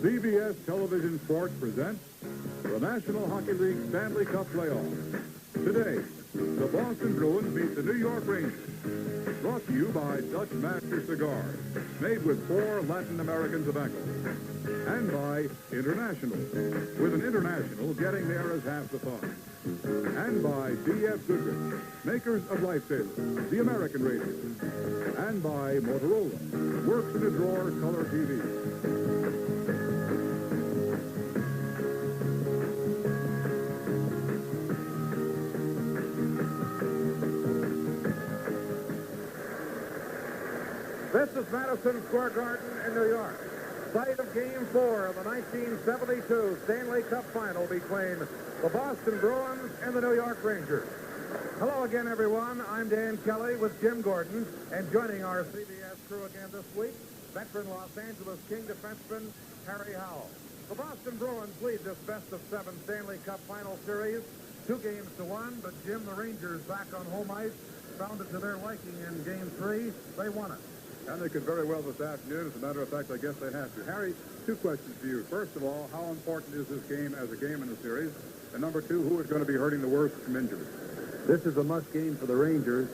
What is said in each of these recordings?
CBS Television Sports presents the National Hockey League Stanley Cup Playoffs. Today, the Boston Bruins meet the New York Rangers. Brought to you by Dutch Master Cigars, made with 4 Latin American tobaccos. And by International. With an International, getting there is half the fun. And by D.F. Goodrich, makers of Lifesavers, the American radio. And by Motorola, works in a drawer color TV. This is Madison Square Garden in New York. Site of Game 4 of the 1972 Stanley Cup Final between the Boston Bruins and the New York Rangers. Hello again, everyone. I'm Dan Kelly with Jim Gordon, and joining our CBS crew again this week, veteran Los Angeles King defenseman Harry Howell. The Boston Bruins lead this best-of-7 Stanley Cup Final series 2-1, but Jim, the Rangers back on home ice found it to their liking in Game 3. They won it. And they could very well this afternoon. As a matter of fact, I guess they have to. Harry, 2 questions for you. First of all, how important is this game as a game in the series? And number 2, who is going to be hurting the worst from injuries? This is a must game for the Rangers.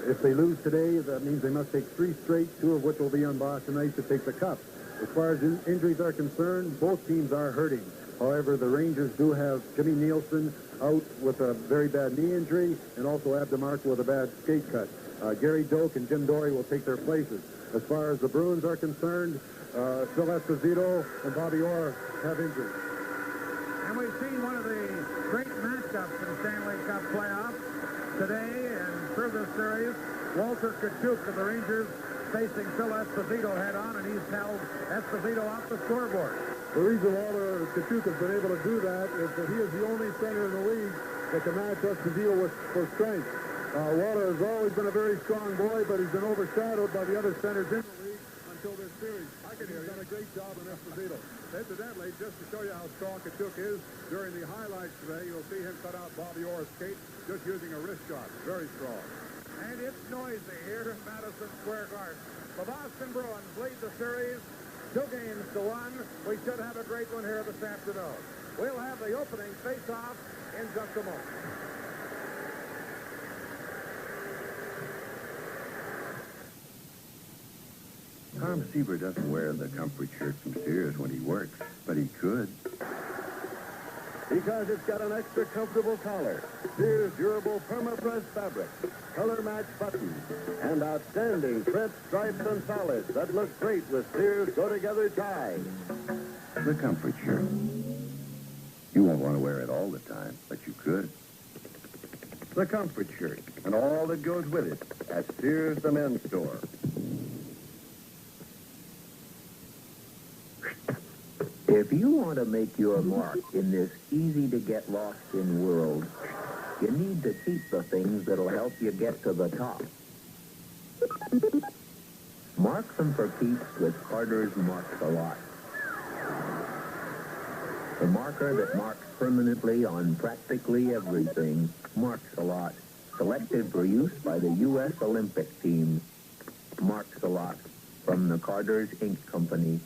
If they lose today, that means they must take 3 straight, 2 of which will be on Boston ice to take the cup. As far as injuries are concerned, both teams are hurting. However, the Rangers do have Jimmy Nielsen out with a very bad knee injury, and also Abdemarco with a bad skate cut. Gary Doak and Jim Dory will take their places. As far as the Bruins are concerned, Phil Esposito and Bobby Orr have injuries. And we've seen one of the great matchups in Stanley Cup playoffs today and through this series. Walter Tkachuk of the Rangers facing Phil Esposito head-on, and he's held Esposito off the scoreboard. The reason Walter Tkachuk has been able to do that is that he is the only center in the league that can match Esposito for strength. Walter has always been a very strong boy, but he's been overshadowed by the other centers in the league until this series. I can hear He's you. done a great job on Esposito. Incidentally, just to show you how strong Tkachuk is, during the highlights today, you'll see him cut out Bobby Orr's skate just using a wrist shot. Very strong. And it's noisy here in Madison Square Garden. The Boston Bruins lead the series 2-1. We should have a great one here this afternoon. We'll have the opening face-off in just a moment. Tom Seaver doesn't wear the comfort shirt from Sears when he works, but he could. Because it's got an extra comfortable collar, Sears durable perma-press fabric, color-matched buttons, and outstanding print stripes and solids that look great with Sears go-together tie. The comfort shirt. You won't want to wear it all the time, but you could. The comfort shirt and all that goes with it at Sears the men's store. If you want to make your mark in this easy-to-get-lost-in world, you need to keep the things that'll help you get to the top. Mark them for keeps with Carter's Marks a Lot. The marker that marks permanently on practically everything, Marks a Lot. Selected for use by the U.S. Olympic team. Marks a Lot from the Carter's Ink Company.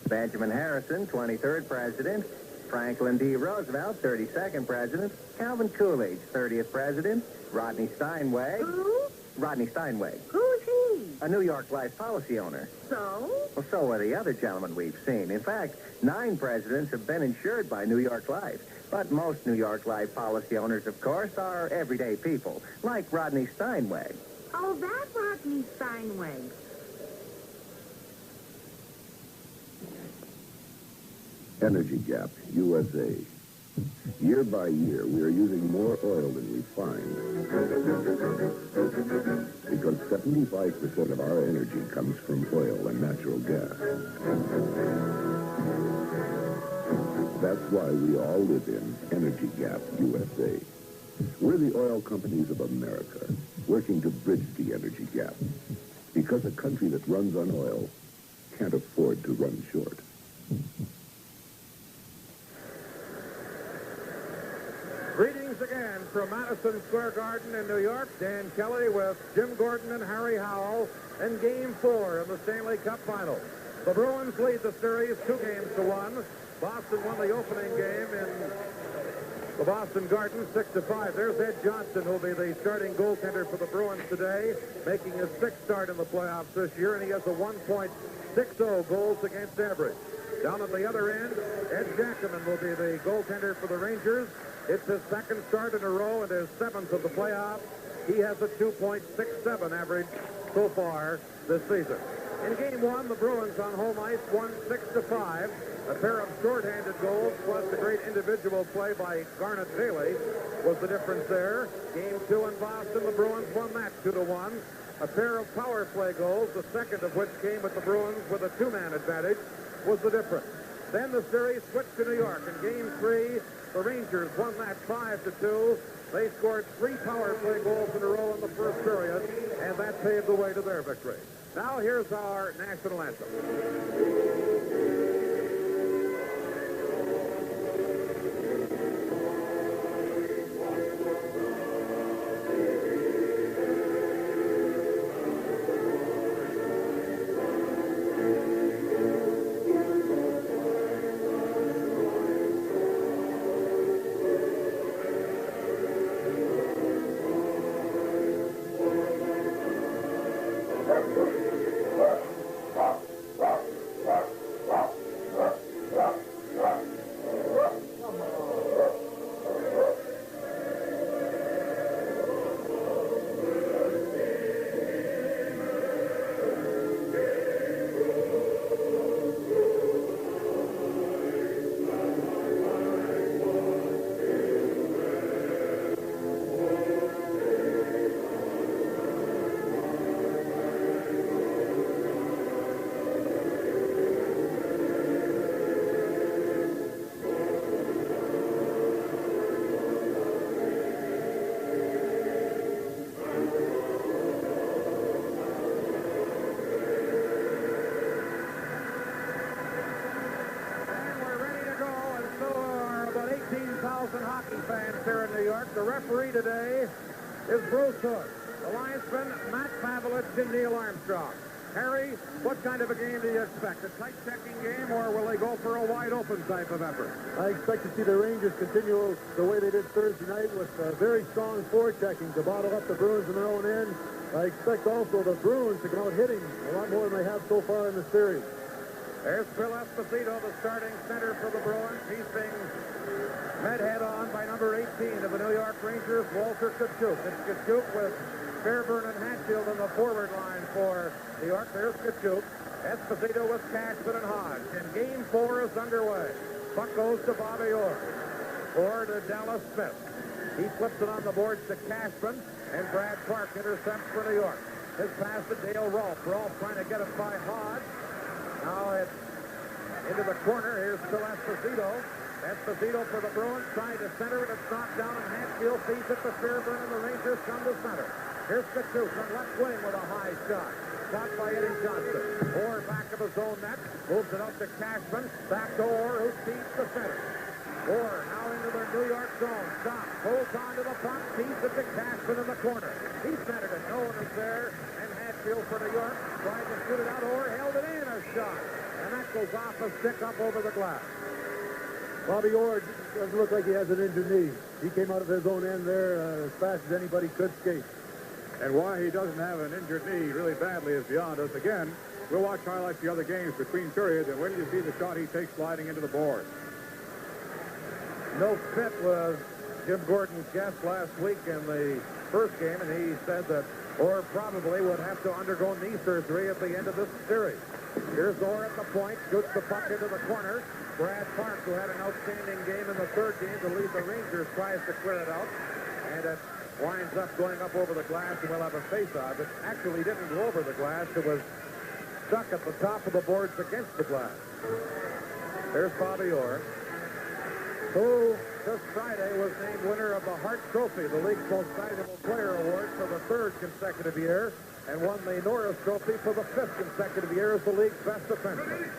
Benjamin Harrison, 23rd President. Franklin D. Roosevelt, 32nd President. Calvin Coolidge, 30th President. Rodney Steinway. Who? Rodney Steinway. Who's he? A New York Life policy owner. So? Well, so are the other gentlemen we've seen. In fact, 9 presidents have been insured by New York Life. But most New York Life policy owners, of course, are everyday people, like Rodney Steinway. Oh, that Rodney Steinway. Energy Gap, USA. Year by year, we are using more oil than we find. Because 75% of our energy comes from oil and natural gas. That's why we all live in Energy Gap, USA. We're the oil companies of America, working to bridge the energy gap. Because a country that runs on oil can't afford to run short. Greetings again from Madison Square Garden in New York. Dan Kelly with Jim Gordon and Harry Howell in Game 4 of the Stanley Cup Final. The Bruins lead the series 2-1. Boston won the opening game in the Boston Garden 6-5. There's Ed Johnston, who'll be the starting goaltender for the Bruins today, making his 6th start in the playoffs this year, and he has a 1.60 goals against average. Down at the other end, Ed Jackaman will be the goaltender for the Rangers. It's his 2nd start in a row and his 7th of the playoffs. He has a 2.67 average so far this season. In Game 1, the Bruins on home ice won 6-5. A pair of short-handed goals plus a great individual play by Garnet Daly was the difference there. Game 2 in Boston, the Bruins won that 2-1. A pair of power play goals, the second of which came with the Bruins with a 2-man advantage, was the difference. Then the series switched to New York. In Game 3, the Rangers won that 5-2. They scored 3 power play goals in a row in the first period, and that paved the way to their victory. Now here's our national anthem. Hockey fans here in New York. The referee today is Bruce Hood. The linesmen, Matt Pavelich and Neil Armstrong. Harry, what kind of a game do you expect? A tight checking game, or will they go for a wide-open type of effort? I expect to see the Rangers continue the way they did Thursday night with very strong forechecking to bottle up the Bruins in their own end. I expect also the Bruins to go out hitting a lot more than they have so far in the series. There's Phil Esposito, the starting center for the Bruins. He's being met head-on by number 18 of the New York Rangers, Walter Tkachuk. It's Tkachuk with Fairburn and Hatfield in the forward line for New York. There's Tkachuk. Esposito with Cashman and Hodge. And Game 4 is underway. Puck goes to Bobby Orr. Orr to Dallas Smith. He flips it on the boards to Cashman, and Brad Clark intercepts for New York. His pass to Dale Rolfe. Rolfe trying to get it by Hodge. Now it's into the corner. Here's Phil Esposito. Esposito for the Bruins, trying to center it. It's knocked down, and Hatfield feeds it to Fairburn, and the Rangers come to center. Here's Tkachuk from left wing with a high shot. Shot by Eddie Johnston. Orr back of his own net. Moves it up to Cashman. Back to Orr, who feeds the center. Orr now into their New York zone. Stop. Holds on to the puck. Feeds it to Cashman in the corner. He centered it. No one is there. And Hatfield for New York. Tried to shoot it out. Orr held it in. A shot. And that goes off a stick up over the glass. Bobby Orr doesn't look like he has an injured knee. He came out of his own end there as fast as anybody could skate. And why he doesn't have an injured knee really badly is beyond us. Again, we'll watch highlights of the other games between periods, and when you see the shot he takes sliding into the board. Milt Schmidt was Jim Gordon's guest last week in the first game, and he said that Orr probably would have to undergo knee surgery at the end of this series. Here's Orr at the point, shoots the puck into the corner. Brad Clark, who had an outstanding game in the third game to lead the Rangers, tries to clear it out. And it winds up going up over the glass, and we'll have a face-off. It actually didn't go over the glass. It was stuck at the top of the boards against the glass. There's Bobby Orr, who this Friday was named winner of the Hart Trophy, the league's most valuable player award for the 3rd consecutive year, and won the Norris Trophy for the 5th consecutive year as the league's best defenseman.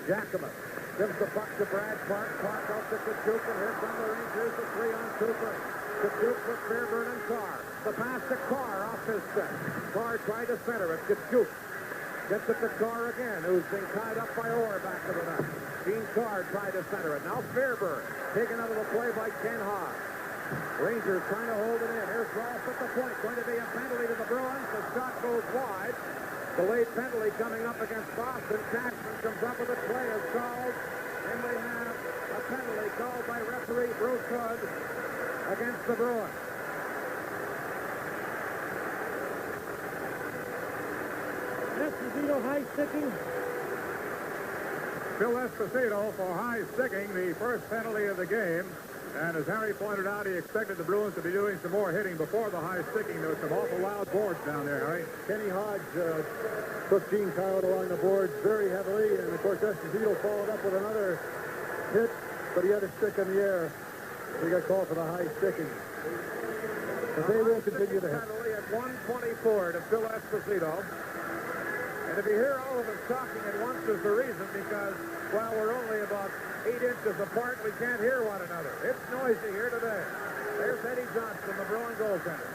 Jackaman gives the puck to Brad Clark. Clark out to Tkachuk, and here come the Rangers, a 3-on-2 break. Kachuk with Fairburn and Carr. The pass to Carr off his stick. Carr tried to center it. Kachuk gets it to Carr again, who's been tied up by Orr back to the net. Gene Carr tried to center it. Now Fairburn taken out of the play by Ken Haas. Rangers trying to hold it in. Here's Rolfe at the point. Going to be a penalty to the Bruins. The shot goes wide. Delayed penalty coming up against Boston. Cashman comes up with it. Play is called. And we have a penalty called by referee Bruce Hood against the Bruins. Esposito high sticking. Phil Esposito for high sticking, the first penalty of the game. And as Harry pointed out, he expected the Bruins to be doing some more hitting before the high sticking. There was some awful loud boards down there, Harry. Kenny Hodge took Gene Carr along the boards very heavily, and of course Esposito followed up with another hit, but he had a stick in the air. He got called for the high sticking. But they will continue to hit. Penalty at 1:24 to Phil Esposito. And if you hear all of us talking at once, there's the reason, because while we're only about 8 inches apart, we can't hear one another. It's noisy here today. There's Eddie Johnson, the Bruin goaltender.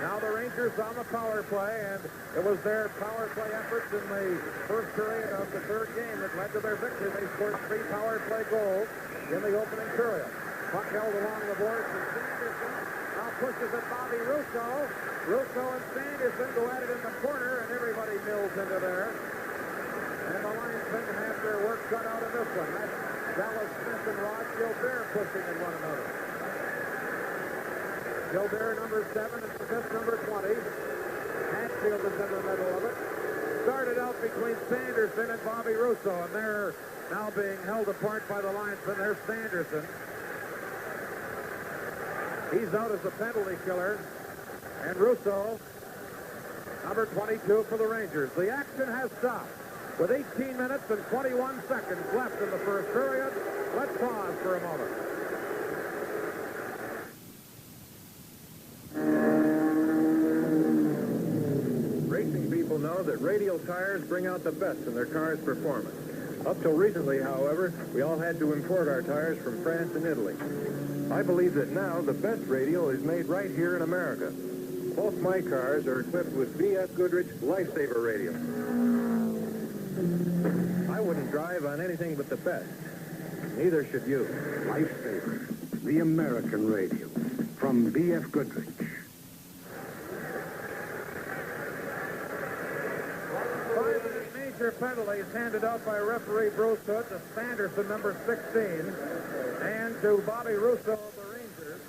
Now the Rangers on the power play, and it was their power play efforts in the first period of the third game that led to their victory. They scored 3 power play goals in the opening period. Puck held along the boards, and Sanderson now pushes it Bobby Russo. Russo and Sanderson go at it in the corner, and everybody mills into there. And the linesmen have their work cut out of this one. That's Dallas Smith and Rod Gilbert pushing at one another. Gilbert, number 7, and Smith, number 20. Hatfield is in the middle of it. Started out between Sanderson and Bobby Russo, and they're now being held apart by the linesmen. There's Sanderson. He's out as a penalty killer. And Russo, number 22 for the Rangers. The action has stopped. With 18 minutes and 21 seconds left in the first period, let's pause for a moment. Racing people know that radial tires bring out the best in their car's performance. Up till recently, however, we all had to import our tires from France and Italy. I believe that now the best radial is made right here in America. Both my cars are equipped with B.F. Goodrich Lifesaver radial. I wouldn't drive on anything but the best. Neither should you. Lifesaver, the American radio, from B.F. Goodrich. 5-minute major penalties handed out by referee Bruce Hood to Sanderson, number 16, and to Bobby Russo of the Rangers.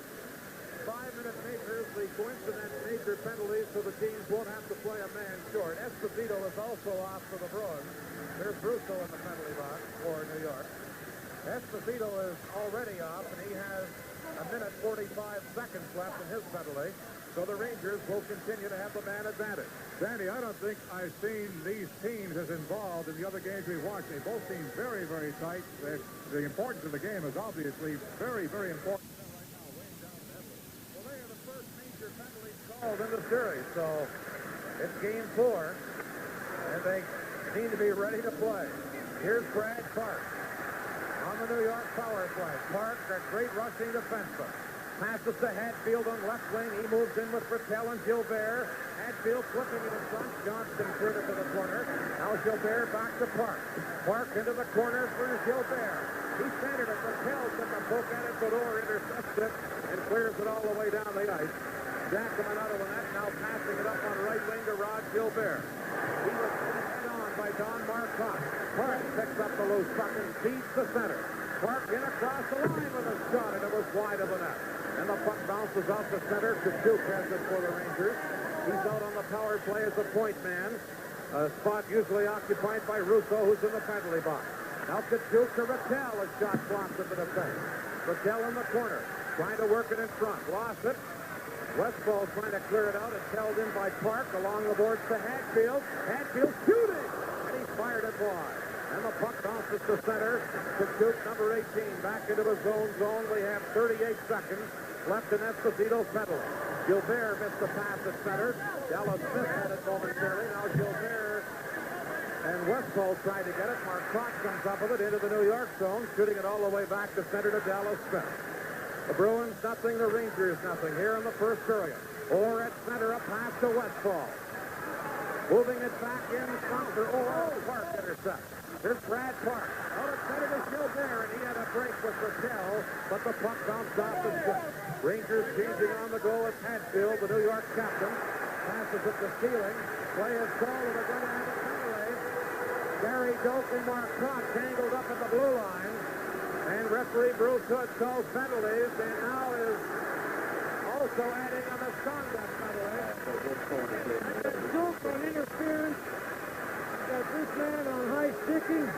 5-minute majors, the coincident major penalties, so the teams won't have to play a man short. Esposito is also off for the Bruins. There's Russo in the penalty box for New York. Esposito is already off, and he has a minute 45 seconds left in his penalty. So the Rangers will continue to have the man advantage. Sandy, I don't think I've seen these teams as involved in the other games we've watched. They both seem very, very tight. The importance of the game is obviously very, very important. Well, they are the first major penalties called in the series, so it's game 4, and they seem to be ready to play. Here's Brad Park on the New York power play. Park, a great rushing defenseman. Passes to Hatfield on left wing. He moves in with Rattel and Gilbert. Hatfield flipping it in front. Johnston cleared it to the corner. Now Gilbert back to Park. Park into the corner for Gilbert. He centered it. Rattel took a poke at it, but Orr intercepts it and clears it all the way down the ice. Jack coming out of the net, now passing it up on right wing to Rod Gilbert. He was head on by Don Marcotte. Park picks up the loose puck and feeds the center. Park in across the line with a shot, and it was wide of the net. And the puck bounces off the center. Kachuk has it for the Rangers. He's out on the power play as a point man. A spot usually occupied by Russo, who's in the penalty box. Now Kachuk to Rattel. A shot blocked into the face. Rattel in the corner, trying to work it in front. Lost it. Westfall trying to clear it out. It's held in by Park along the boards to Hatfield. Hatfield shooting, and he fired it wide. And the puck bounces to center. Kachuk, number 18, back into his own zone. We have 38 seconds left in Esposito's penalty. Gilbert missed the pass at center. Dallas Smith had it momentarily. Now Gilbert and Westfall tried to get it. Marcotte comes up with it into the New York zone, shooting it all the way back to center to Dallas Smith. The Bruins nothing, the Rangers nothing here in the first period. Orr at center, a pass to Westfall. Moving it back in front for Orr. Park intercepts. Here's Brad Park. Out of center to Gilbert, and he had a break with Rattel, but the puck bounced off the stick. Rangers changing on the goal. It's Hatfield, the New York captain. Passes it to Ceiling. Play is called, and they're going to have a penalty. Gary Doak and Marcotte tangled up at the blue line. And referee Bruce Hood calls penalties, and now is also adding a misconduct penalty. Doak on interference. Got this man on high sticking.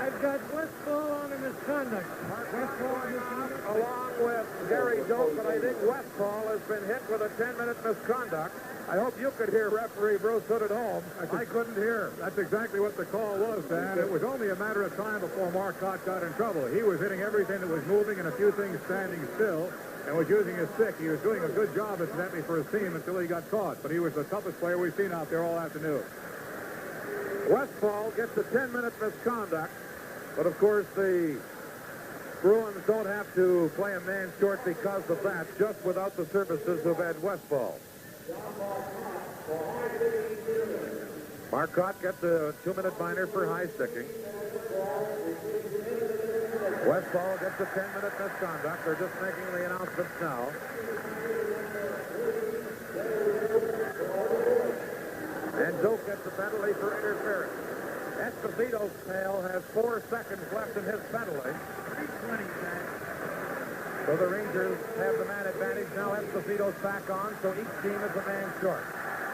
I've got Westfall on the misconduct. Westfall along with Gary Doak, but I think Westfall has been hit with a 10-minute misconduct. I hope you could hear referee Bruce Hood at home. I couldn't hear. That's exactly what the call was, Dan. It was only a matter of time before Marcotte got in trouble. He was hitting everything that was moving and a few things standing still and was using his stick. He was doing a good job, incidentally, for his team until he got caught. But he was the toughest player we've seen out there all afternoon. Westfall gets a 10-minute misconduct, but of course the Bruins don't have to play a man short because of that, just without the services of Ed Westfall. Marcotte gets a 2-minute minor for high sticking. Westfall gets a 10-minute misconduct. They're just making the announcements now. And Doak gets a penalty for interference. Esposito's tail has 4 seconds left in his penalty. So the Rangers have the man advantage. Now Esposito's back on, so each team is a man short.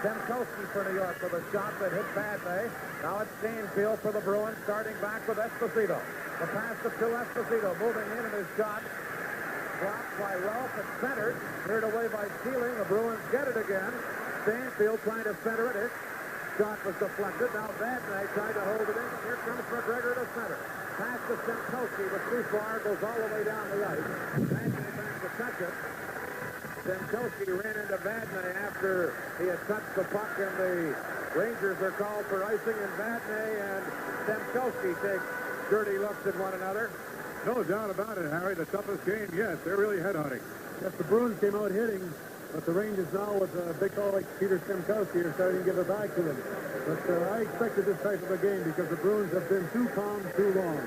Stemkowski for New York with a shot that hit badly. Now it's Stanfield for the Bruins, starting back with Esposito. The pass to Phil Esposito, moving in, and his shot blocked by Ralph and centered. Cleared away by Sealing. The Bruins get it again. Stanfield trying to center it. His shot was deflected. Now Vadnais tried to hold it in. Here comes McGregor to center. Pass to Stemkowski was too far, goes all the way down the ice. Vadnais back to touch it. Stemkowski ran into Vadnais after he had touched the puck, and the Rangers are called for icing, and Vadnais and Stemkowski take dirty looks at one another. No doubt about it, Harry. The toughest game yet. They're really headhunting. Yes, the Bruins came out hitting, but the Rangers now, with a big call like Peter Stemkowski, are starting to give it back to them. But I expected this type of a game because the Bruins have been too calm too long.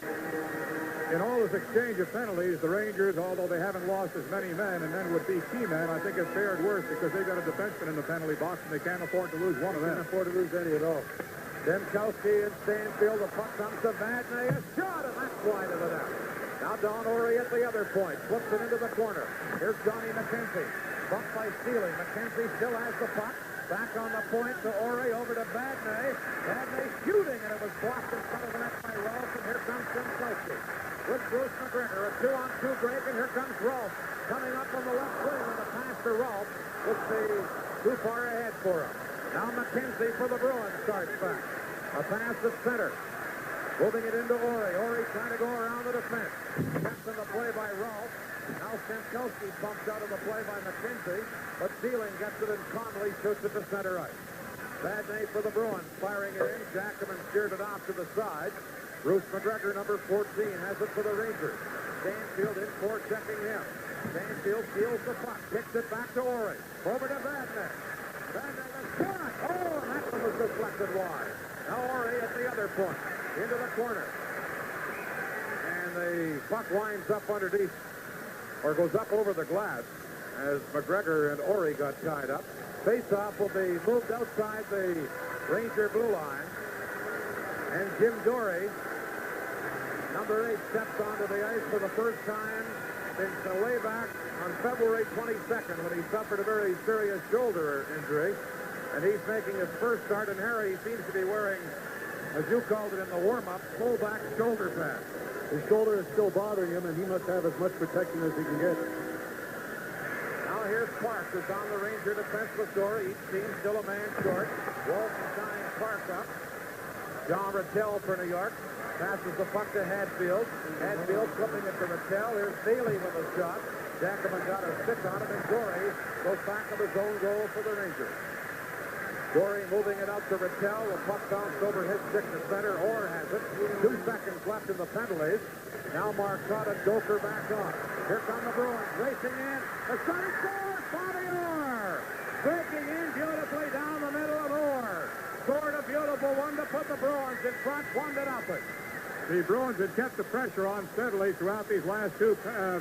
In all this exchange of penalties, the Rangers, although they haven't lost as many men, and men would be key men, I think have fared worse because they've got a defenseman in the penalty box, and they can't afford to lose one of them. Can't afford to lose any at all. Stemkowski and Stanfield, the puck comes to Vadnais, a shot, and that's wide of the net. Now Don Orey at the other point, flips it into the corner. Here's Johnny McKenzie, bumped by Sealing. McKenzie still has the puck. Back on the point to Orey, over to Vadnais. Vadnais shooting, and it was blocked in front of the net by Rolfe, and here comes Stemkowski. With Bruce McGregor, a 2-on-2 break, and here comes Rolfe. Coming up on the left wing, and the pass to Rolfe was too far ahead for him. Now McKenzie for the Bruins starts back. A pass at center. Moving it into Orey. Orey trying to go around the defense. Gets in the play by Rolfe. Now Stemkowski bumps out of the play by McKenzie, but Sealing gets it and calmly shoots it to center ice. Vadnais for the Bruins, firing it in. Jackman steered it off to the side. Bruce McGregor, number 14, has it for the Rangers. Stanfield in for checking him. Stanfield steals the puck, kicks it back to Orey. Over to Vadnais. Vadnais a shot. Oh, and that one was deflected wide. Now Orey at the other point, into the corner. And the puck winds up underneath, or goes up over the glass, as McGregor and Orey got tied up. Face-off will be moved outside the Ranger blue line. And Jim Dorey, number 8, steps onto the ice for the first time since way back on February 22nd when he suffered a very serious shoulder injury. And he's making his first start, and Harry seems to be wearing, as you called it in the warm-up, fullback shoulder pads. His shoulder is still bothering him, and he must have as much protection as he can get. Now here's Park, who's on the Ranger defense with Dorey. Each team still a man short. Walton tying Park up. John Rattel for New York. Passes the puck to Hadfield. Hadfield flipping it to Rattel. Here's Bailey with a shot. Jackman got a stick on him, and Dorey goes back to his own goal for the Rangers. Gorey moving it out to Rattel. The puck bounced over his stick to center. Orr has it. 2 seconds left in the penalties. Now Marcotte and Doker back on. Here come the Bruins racing in. The shot is scored. Bobby Orr breaking in beautifully down the middle of Orr. Scored a beautiful one to put the Bruins in front, 1-0. The Bruins had kept the pressure on steadily throughout these last 2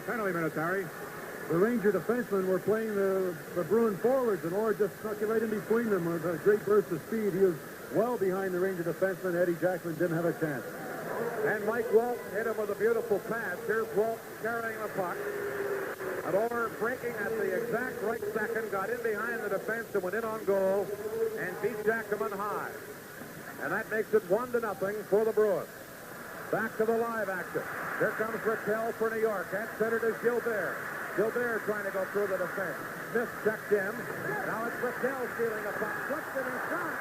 penalty minutes, Harry. The Ranger defensemen were playing the Bruin forwards, and Orr just snuck it right in between them with a great burst of speed. He was well behind the Ranger defenseman. Eddie Jackman didn't have a chance. And Mike Walton hit him with a beautiful pass. Here's Walton carrying the puck. And Orr breaking at the exact right second, got in behind the defense and went in on goal and beat Jackman high. And that makes it 1-0 for the Bruins. Back to the live action. Here comes Rattel for New York. At center to Gilbert. Gilbert trying to go through the defense. Smith checked in. Now it's Rattel stealing the puck. Flips it and shot.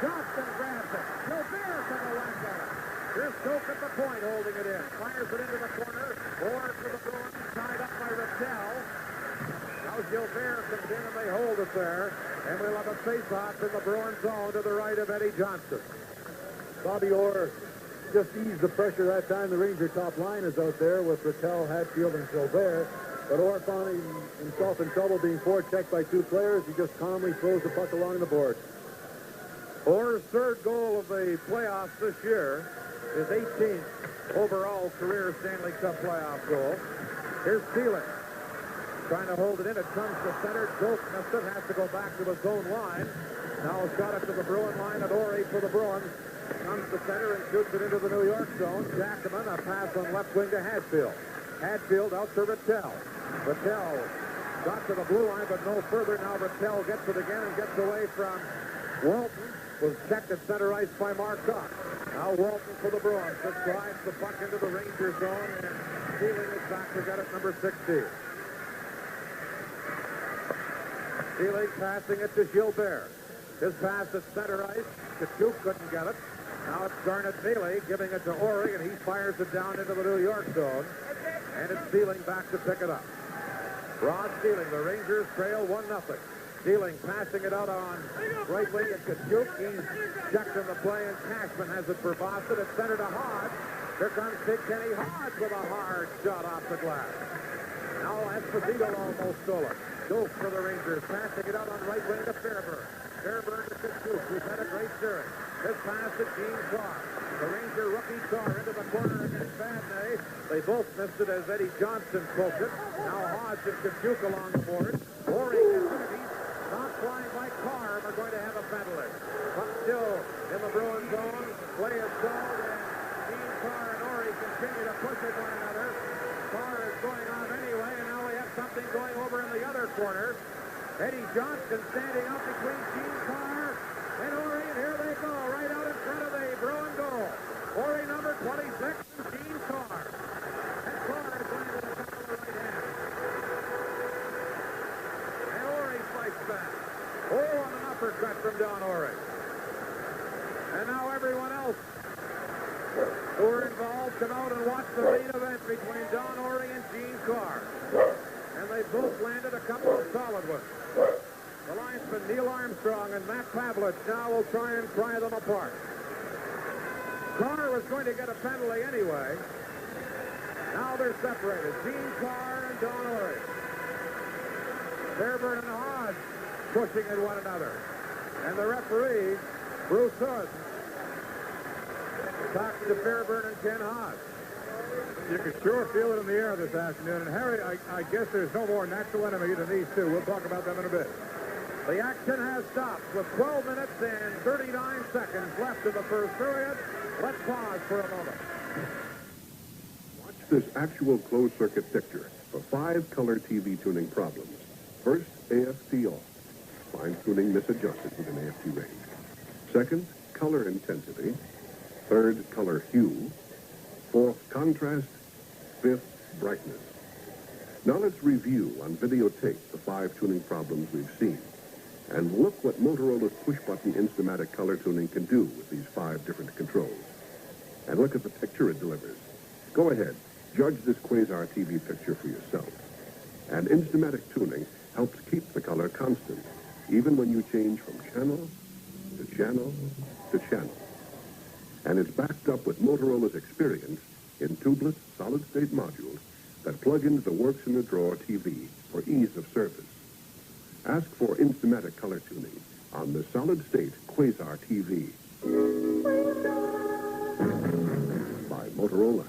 Johnston grabs it. Gilbert to the left of it. Here's Stoke at the point holding it in. Fires it into the corner. Orr for the Bruins. Tied up by Rattel. Now Gilbert comes in and they hold it there. And we'll have a face-off in the Bruins zone to the right of Eddie Johnston. Bobby Orr just eased the pressure that time. The Ranger top line is out there with Rattel, Hatfield, and Gilbert. But Orr found himself in trouble being forechecked by 2 players. He just calmly throws the puck along the board. Orr's 3rd goal of the playoffs this year, his 18th overall career Stanley Cup playoff goal. Here's Seelig trying to hold it in. It comes to center. Doak missed it. Has to go back to his own line. Now shot it to the Bruin line at Orr for the Bruins. Comes to center and shoots it into the New York zone. Jackman, a pass on left wing to Hatfield. Hatfield out to Rattel. Rattel got to the blue line, but no further. Now Rattel gets it again and gets away from Walton. Was checked at center ice by Marcotte. Now Walton for the Bruins. Just drives the puck into the Ranger zone, and Seelig is back to get it, number 16. Seelig passing it to Gilbert. His pass at center ice. Kachuk couldn't get it. Now it's Garnet Bailey giving it to Ori, and he fires it down into the New York zone. And it's Seelig back to pick it up. Rod Seelig, the Rangers trail 1-0. Seelig passing it out on right wing at Kachuk. He's checked in the play, and Cashman has it for Boston. It's center to Hodge. Here comes Big Kenny Hodge with a hard shot off the glass. Now Esposito almost stole it. Doak for the Rangers, passing it out on right wing to Fairburn. Fairburn to Kachuk, who's had a great series. This pass to Gene Carr. The Ranger rookie Carr into the corner against Vadnais. They both missed it as Eddie Johnston poked it. Now Hodge and Kachuk along the board. Ori gets it. He's not flying by Carr. We're going to have a penalty. But still in the Bruins zone. Play is called, and Gene Carr and Ori continue to push at one another. Carr is going off anyway, and now we have something going over in the other corner. Eddie Johnston standing up between Gene Carr and Ori, and here they go, right out in front of the Bruin goal. Ori number 26, Gene Carr. And Carr is going to the top of the right hand. And Ori fights back. Oh, on an uppercut from Don Ori. And now everyone else who are involved come out and watch the main event between Don Ori and Gene Carr. And they both landed a couple of solid ones. The linesmen Neil Armstrong and Matt Pavlich now will try and pry them apart. Carr was going to get a penalty anyway. Now they're separated. Gene Carr and Don Ori. Fairburn and Hodge pushing at one another. And the referee, Bruce Hood, talking to Fairburn and Ken Hodge. You can sure feel it in the air this afternoon. And Harry, I guess there's no more natural enemy than these two. We'll talk about them in a bit. The action has stopped with 12 minutes and 39 seconds left in the first period. Let's pause for a moment. Watch this actual closed-circuit picture for 5 color TV tuning problems. First, AFT off. Fine-tuning misadjusted with an AFT range. Second, color intensity. Third, color hue. Fourth, contrast. Fifth, brightness. Now let's review on videotape the 5 tuning problems we've seen. And look what Motorola's push-button Instamatic color tuning can do with these 5 different controls. And look at the picture it delivers. Go ahead, judge this Quasar TV picture for yourself. And Instamatic tuning helps keep the color constant, even when you change from channel channel to channel. And it's backed up with Motorola's experience in tubeless, solid-state modules that plug into the works-in-the-drawer TV for ease of service. Ask for Instamatic color tuning on the solid-state Quasar TV by Motorola.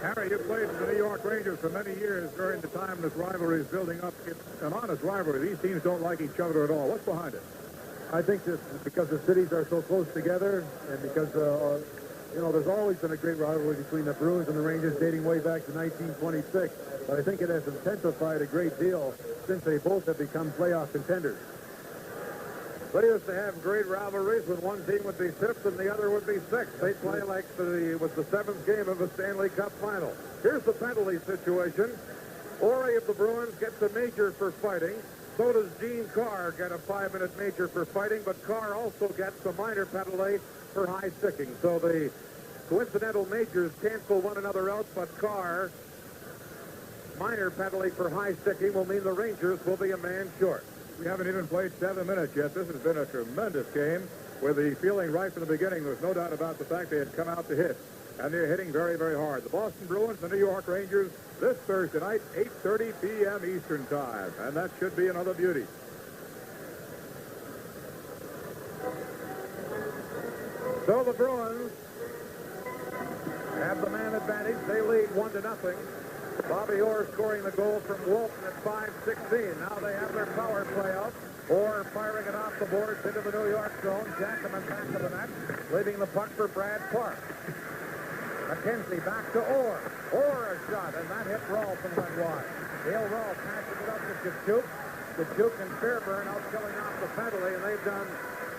Harry, you played for the New York Rangers for many years during the time this rivalry is building up. It's an honest rivalry. These teams don't like each other at all. What's behind it? I think this is because the cities are so close together, and because, there's always been a great rivalry between the Bruins and the Rangers dating way back to 1926. But I think it has intensified a great deal since they both have become playoff contenders. They used to have great rivalries when one team would be fifth and the other would be sixth. They play like it was the seventh game of a Stanley Cup Final. Here's the penalty situation. Ori of the Bruins gets a major for fighting. So does Gene Carr get a 5-minute major for fighting, but Carr also gets a minor penalty for high sticking. So the coincidental majors cancel one another out, but Carr, minor penalty for high sticking, will mean the Rangers will be a man short. We haven't even played 7 minutes yet. This has been a tremendous game with the feeling right from the beginning. There's no doubt about the fact they had come out to hit. And they're hitting very, very hard. The Boston Bruins, the New York Rangers, this Thursday night, 8:30 p.m. Eastern Time. And that should be another beauty. So the Bruins have the man advantage. They lead 1-0. Bobby Orr scoring the goal from Walton at 5:16. Now they have their power play out. Orr firing it off the boards into the New York zone. Jackman back to the net, leaving the puck for Brad Park. McKenzie back to Orr. Orr a shot, and that hit Rolfe and went wide. Dale Rolfe passing it up to Kachuk. Kachuk and Fairburn out killing off the penalty, and they've done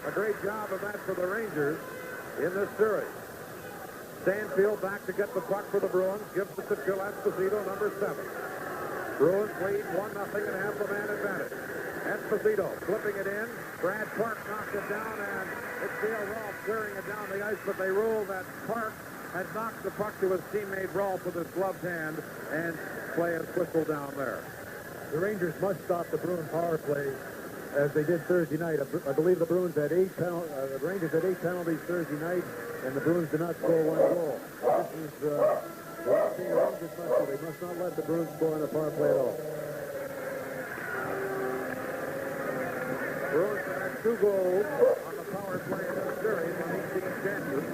a great job of that for the Rangers in this series. Stanfield back to get the puck for the Bruins. Gives it to Joe Esposito, number 7. Bruins lead 1-0 and have the man advantage. Esposito flipping it in. Brad Park knocked it down, and it's Dale Rolfe clearing it down the ice, but they ruled that Park had knocked the puck to his teammate Rolfe with his gloved hand, and play is whistled down there. The Rangers must stop the Bruin power play as they did Thursday night. I believe the Bruins had the Rangers had 8 penalties Thursday night, and the Bruins did not score 1 goal. This is one thing the Rangers must do. They must not let the Bruins score on the power play at all. Bruins have had 2 goals on the power play in this series on 18 chances.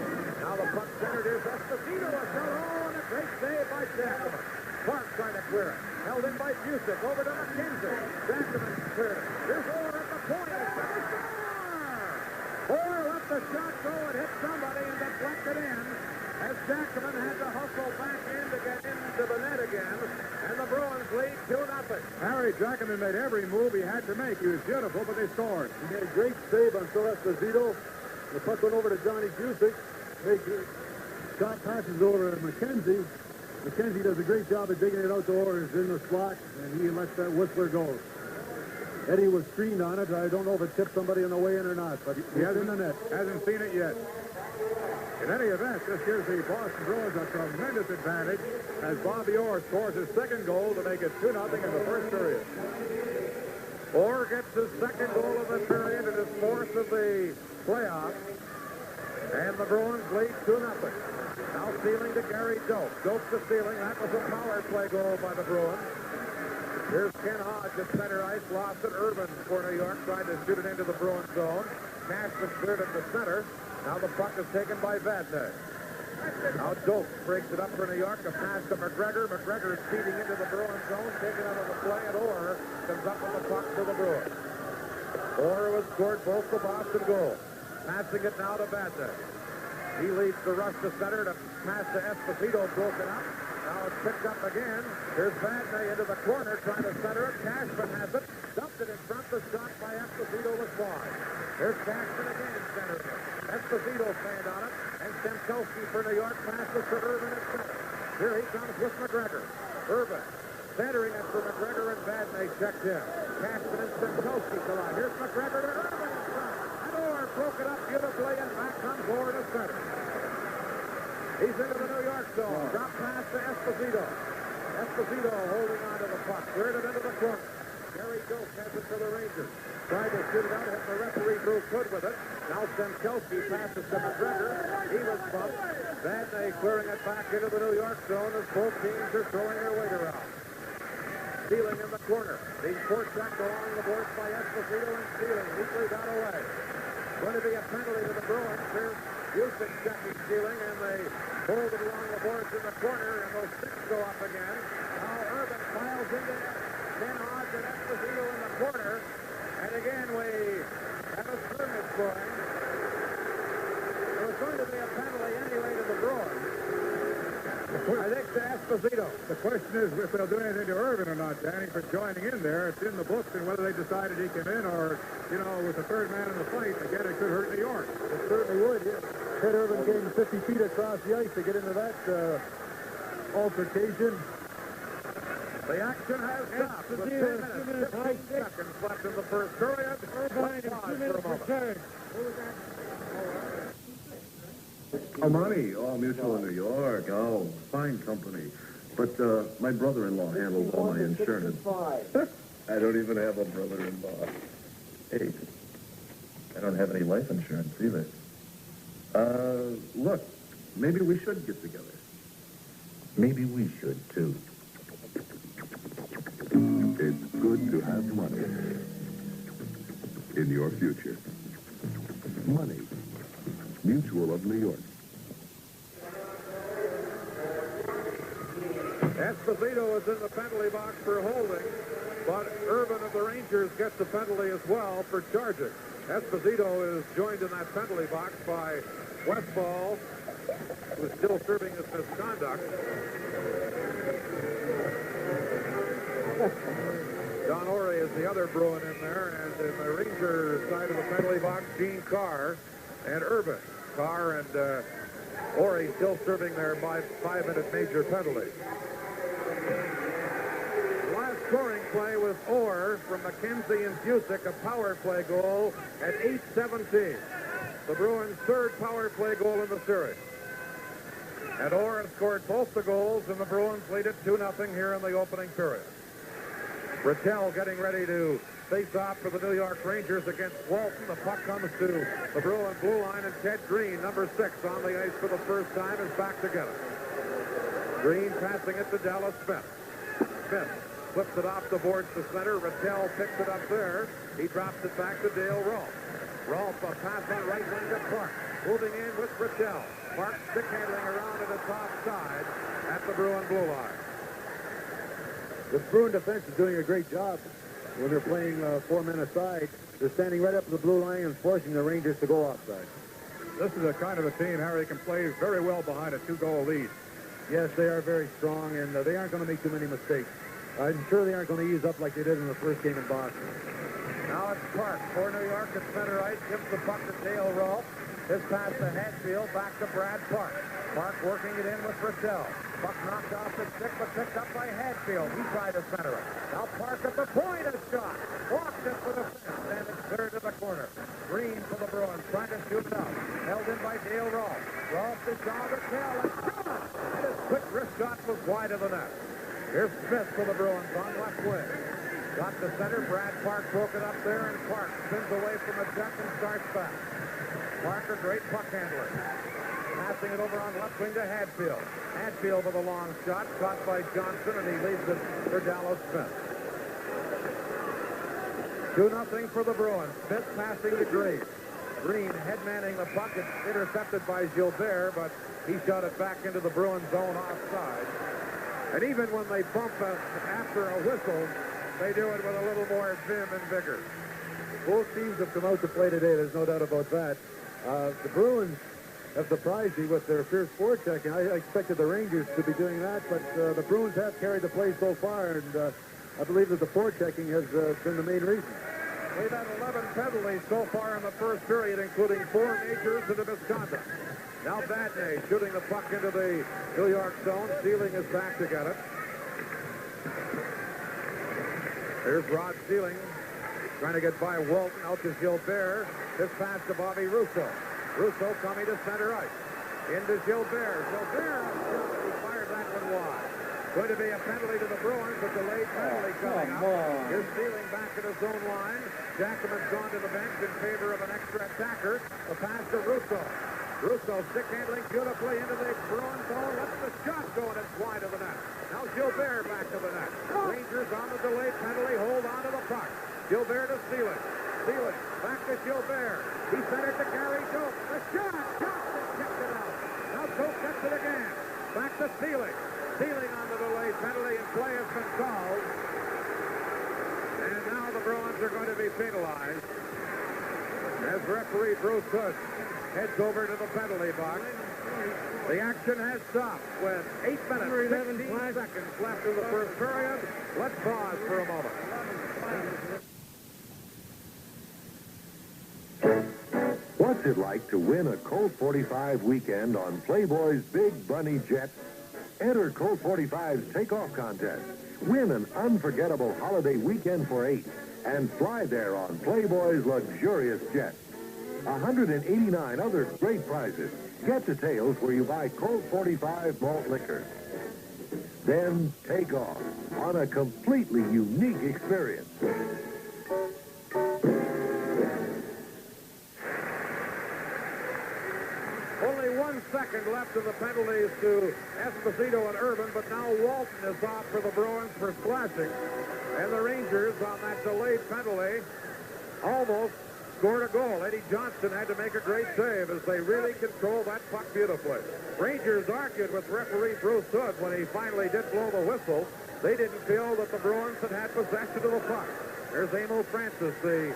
Now the puck centered is Esposito. A shot. Oh, and a great save by Jackman. Park trying to clear it. Held in by Busick. Over to McKenzie. Jackman cleared it. Here's Orr at the point. Orr let the shot go and hit somebody and deflected in as Jackman had to hustle back in to get into the net again. And the Bruins lead 2-0. Harry Jackman made every move he had to make. He was beautiful, but they scored. He made a great save on Phil Esposito. The puck went over to Johnny Busick. Shot passes over to McKenzie. McKenzie does a great job of digging it out to Orr. It's in the slot, and he lets that whistler go. Eddie was screened on it. I don't know if it tipped somebody on the way in or not, but he has in the net. Hasn't seen it yet. In any event, this gives the Boston Bruins a tremendous advantage as Bobby Orr scores his 2nd goal to make it 2-0 in the first period. Orr gets his 2nd goal of the period and his 4th of the playoffs. And the Bruins lead 2-0. Now stealing to Gary Doak. Doak to stealing. That was a power play goal by the Bruins. Here's Ken Hodge at center ice. Lost it. Irvin for New York. Tried to shoot it into the Bruins zone. Cashman cleared it to center. Now the puck is taken by Vadnais. Now Doak breaks it up for New York. A pass to McGregor. McGregor is feeding into the Bruins zone. Taken out of the play. And Orr comes up with the puck for the Bruins. Orr has scored both the Boston goals. Passing it now to Vadnais. He leads the rush to center to pass to Esposito, broken up. Now it's picked up again. Here's Vadnais into the corner, trying to center it. Cashman has it. Dumped it in front. The shot by Esposito was wide. Here's Cashman again, centering it. Esposito fanned on it. And Stemkowski for New York passes to Irvin at center. Here he comes with McGregor. Irvin centering it for McGregor, and Vadnais checked in. Cashman and Stemkowski collide. Here's McGregor to Irvin in front. And Orr broke it up beautifully, and back comes Orr to center. He's into the New York zone. Drop pass to Esposito. Esposito holding on to the puck. Cleared it into the corner. Gary Doak has it for the Rangers. Tried to shoot it out, and the referee drew good with it. Now Stemkowski passes to McGregor. He was bumped. Van Ney clearing it back into the New York zone as both teams are throwing their weight around. Stealing in the corner. Being forechecked along the boards by Esposito and Stealing. Neatly got away. Going to be a penalty to the Bruins. Here's Houston checking Stealing, and they hold it along the boards in the corner, and those sticks go up again. Now Urban files into Ken Hodge and Esposito in the corner. And again, we have a scrimmage going. There was going to be a penalty anyway to the Bruins. I think to Esposito. The question is if they'll do anything to Irvin or not, Danny, for joining in there. It's in the books, and whether they decided he came in or, you know, with the third man in the fight, again, it could hurt New York. It certainly would, yes. Ted Irvin came 50 feet across the ice to get into that altercation. The action has stopped with 2 minutes, 15 seconds left in the first period. Let's pause for a moment. Oh, money. Oh, Mutual in New York. Oh, fine company. But my brother-in-law handles all my insurance. I don't even have a brother-in-law. Hey, I don't have any life insurance either. Look, maybe we should get together. Maybe we should, too. It's good to have money in your future. Money. Mutual of New York. Esposito is in the penalty box for holding, but Irvin of the Rangers gets the penalty as well for charging. Esposito is joined in that penalty box by Westfall, who's still serving his misconduct. Don Orey is the other Bruin in there, and in the Rangers side of the penalty box, Gene Carr and Irvin. Carr and Orey still serving their 5-minute major penalty. Last scoring play was Orr from McKenzie and Busick, a power play goal at 8:17. The Bruins' third power play goal in the series. And Orr has scored both the goals, and the Bruins lead it 2-0 here in the opening period. Rattel getting ready to face off for the New York Rangers against Walton. The puck comes to the Bruin blue line, and Ted Green, number 6, on the ice for the first time, is back to get it. Green passing it to Dallas Smith. Smith flips it off the boards to center. Rattel picks it up there. He drops it back to Dale Rolfe. Rolfe, a pass on right wing to Park. Moving in with Rattel. Park stick handling around to the top side at the Bruin blue line. The Bruin defense is doing a great job when they're playing 4 men aside. They're standing right up to the blue line and forcing the Rangers to go offside. This is a kind of a team, Harry, can play very well behind a 2-goal lead. Yes, they are very strong, and they aren't going to make too many mistakes. I'm sure they aren't going to ease up like they did in the first game in Boston. Now it's Park for New York at center ice. Gives the puck to Dale Rolfe. His pass to Hatfield, back to Brad Park. Park working it in with Rattel. Puck knocked off the stick, but picked up by Hatfield. He tried to center it. Now Park at the point, a shot. Blocked it for the fence, and it's cleared to the corner. Green for the Bruins, trying to shoot it out. Held in by Dale Rolfe. Rolfe to John Rattel, and shot! And his quick wrist shot was wide of the net. Here's Smith for the Bruins on left wing. Got the center. Brad Park broke it up there, and Park spins away from the check and starts back. Parker, great puck handler. Passing it over on left wing to Hatfield. Hatfield with a long shot, caught by Johnson, and he leaves it for Dallas Smith. 2-0 for the Bruins. Smith passing to Green. Green head-manning the puck. It's intercepted by Gilbert, but he shot it back into the Bruins zone offside. And even when they bump after a whistle, they do it with a little more vim and vigor. Both teams have come out to play today. There's no doubt about that. The Bruins have surprised me with their fierce forechecking. I expected the Rangers to be doing that, but the Bruins have carried the play so far, and I believe that the forechecking has been the main reason. We've had 11 penalties so far in the first period, including 4 majors and a misconduct. Now Van Ney shooting the puck into the New York zone. Sealing is back to get it. Here's Rod Sealing trying to get by Walton out to Gilbert. His pass to Bobby Russo. Russo coming to center ice. Into Gilbert. Gilbert, he fired that one wide. Going to be a penalty to the Bruins, a delayed penalty coming up. Here's stealing back at his own line. Jackman's gone to the bench in favor of an extra attacker. The pass to Russo. Russo stick handling beautifully into the Bruins zone. Lets the shot go, and it's wide of the net. Now Gilbert back to the net. Rangers on the delayed penalty. Hold on to the puck. Gilbert to Steeling. Steeling back to Gilbert. He sent it to Gary Doak. The shot! Johnson kicked it out. Now Doak gets it again. Back to Steeling. Stealing on the delayed penalty, and play has been called. And now the Bruins are going to be penalized as referee Bruce Hood heads over to the penalty box. The action has stopped with 8 minutes, 16 seconds left in the first period. Let's pause for a moment. What's it like to win a Colt 45 weekend on Playboy's Big Bunny Jet? Enter Colt 45's takeoff contest. Win an unforgettable holiday weekend for 8 and fly there on Playboy's luxurious jet. 189 other great prizes. Get details where you buy Colt 45 malt liquor. Then take off on a completely unique experience. Only 1 second left in the penalties to Esposito and Urban, but now Walton is off for the Bruins for splashing. And the Rangers, on that delayed penalty, almost scored a goal. Eddie Johnson had to make a great save as they really controlled that puck beautifully. Rangers argued with referee Bruce Hood when he finally did blow the whistle. They didn't feel that the Bruins had possession of the puck. There's Emil Francis, the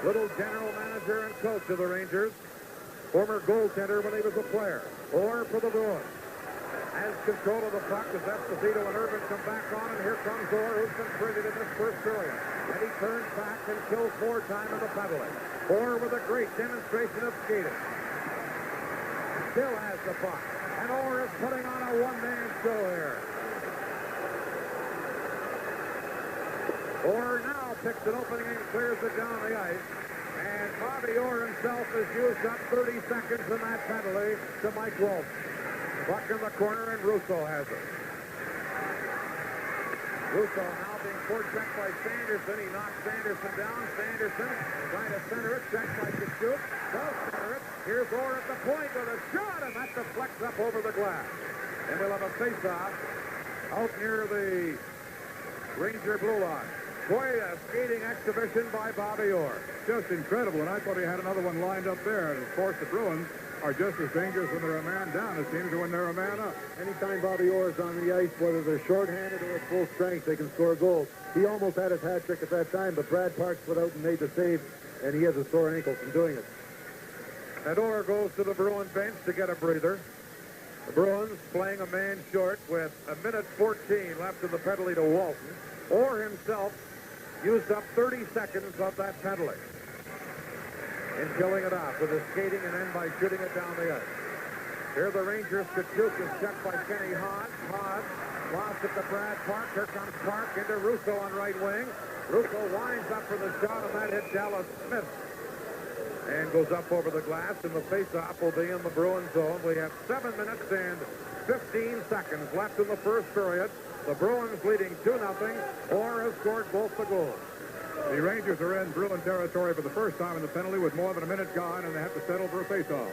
little general manager and coach of the Rangers. Former goaltender when he was a player. Or for the Bruins. Has control of the puck as Esposito and Urban come back on, and here comes Orr, who's been pretty in this first period. And he turns back and kills more time in the penalty. Orr with a great demonstration of skating. Still has the puck. And Orr is putting on a one-man show here. Orr now picks an opening and clears it down the ice. And Bobby Orr himself has used up 30 seconds in that penalty to Mike Walton. Puck in the corner, and Russo has it. Russo now being forechecked by Sanderson. He knocks Sanderson down. Sanderson trying to center it. Checked by Kachuk. Does center it. Here's Orr at the point with a shot, and that deflects up over the glass. And we'll have a face-off out near the Ranger blue line. Boy, a skating exhibition by Bobby Orr. Just incredible, and I thought he had another one lined up there. And, of course, the Bruins are just as dangerous when they're a man down as teams are when they're a man up. Anytime Bobby Orr is on the ice, whether they're shorthanded or at full strength, they can score goals. He almost had his hat trick at that time, but Brad Parks put out and made the save, and he has a sore ankle from doing it. And Orr goes to the Bruin bench to get a breather. The Bruins playing a man short with 1:14 left in the penalty to Walton. Orr himself used up 30 seconds of that penalty in killing it off with his skating and then by shooting it down the ice. Here the Rangers. Kachuk is checked by Kenny Hodge. Hodge lost it to Brad Park. Here comes Park into Russo on right wing. Russo winds up for the shot, and that hit Dallas Smith and goes up over the glass, and the face-off will be in the Bruins zone. We have 7 minutes and 15 seconds left in the first period. The Bruins leading 2-0. Orr has scored both the goals. The Rangers are in Bruin territory for the first time in the penalty with more than a minute gone, and they have to settle for a face-off.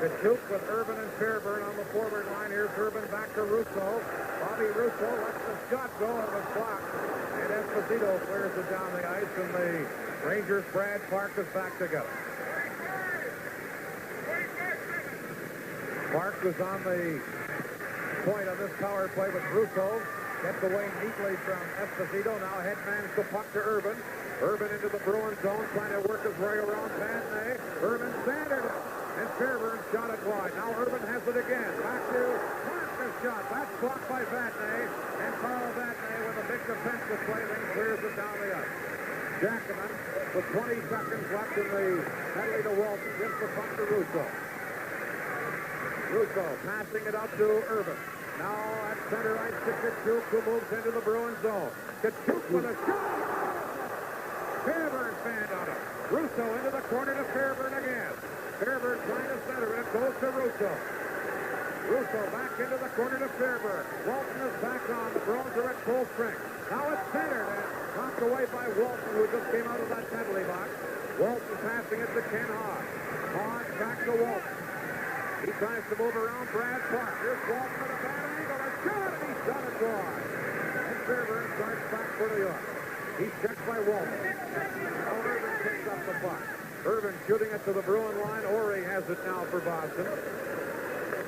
Kachuk with Urban and Fairburn on the forward line. Here's Urban back to Russo. Bobby Russo lets the shot go and was blocked. And Esposito clears it down the ice, and the Rangers' Brad Park is back together. Park was on the point on this power play with Russo. Gets away neatly from Esposito. Now headmans the puck to Urban. Urban into the Bruin zone, trying to work his way around Vatney. Urban centered it. And Fairburn shot it wide. Now Urban has it again. Back to Parker's shot. That's blocked by Vatney. And Carl Vatney with a big defensive play then clears it down the ice. Jackman with 20 seconds left in the penalty to Walton. Gives the puck to Russo. Russo passing it out to Urban. Now at center ice to Kachuk, who moves into the Bruin zone. Kachuk with a shot. Fairburn fanned on it. Russo into the corner to Fairburn again. Fairburn trying to center it. Goes to Russo. Russo back into the corner to Fairburn. Walton is back on. The Bruins are at full strength. Now it's centered and knocked away by Walton, who just came out of that penalty box. Walton passing it to Ken Hodge. Hodge back to Walton. He tries to move around Brad Park. Here's Walton at a bad angle. A shot, and he's done it wide. And Fairburn starts back for New York. He's checked by Walton. Now Irvin picks up the puck. Irvin shooting it to the Bruin line. Ore has it now for Boston.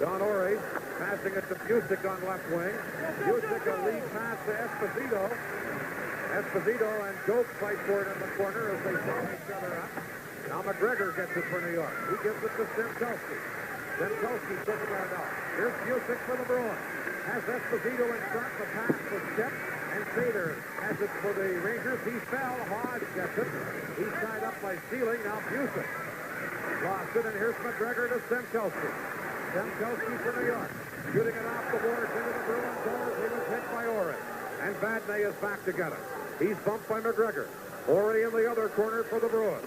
Don Ore passing it to Busick on left wing. Busick a lead pass to Esposito. Esposito and Doak fight for it in the corner as they follow each other up. Now McGregor gets it for New York. He gives it to Stemkowski. Stemkowski took it right out. Here's Busick for the Bruins. Has Esposito in front. The pass was tipped. And Sather has it for the Rangers. He fell. Hodge gets it. He's tied up by Sealing. Now Busick lost it. And here's McGregor to Stemkowski. Stemkowski for New York. Shooting it off the boards into the Bruins zone. He was hit by Ore. And Vadnais is back to get it. He's bumped by McGregor. Ore in the other corner for the Bruins.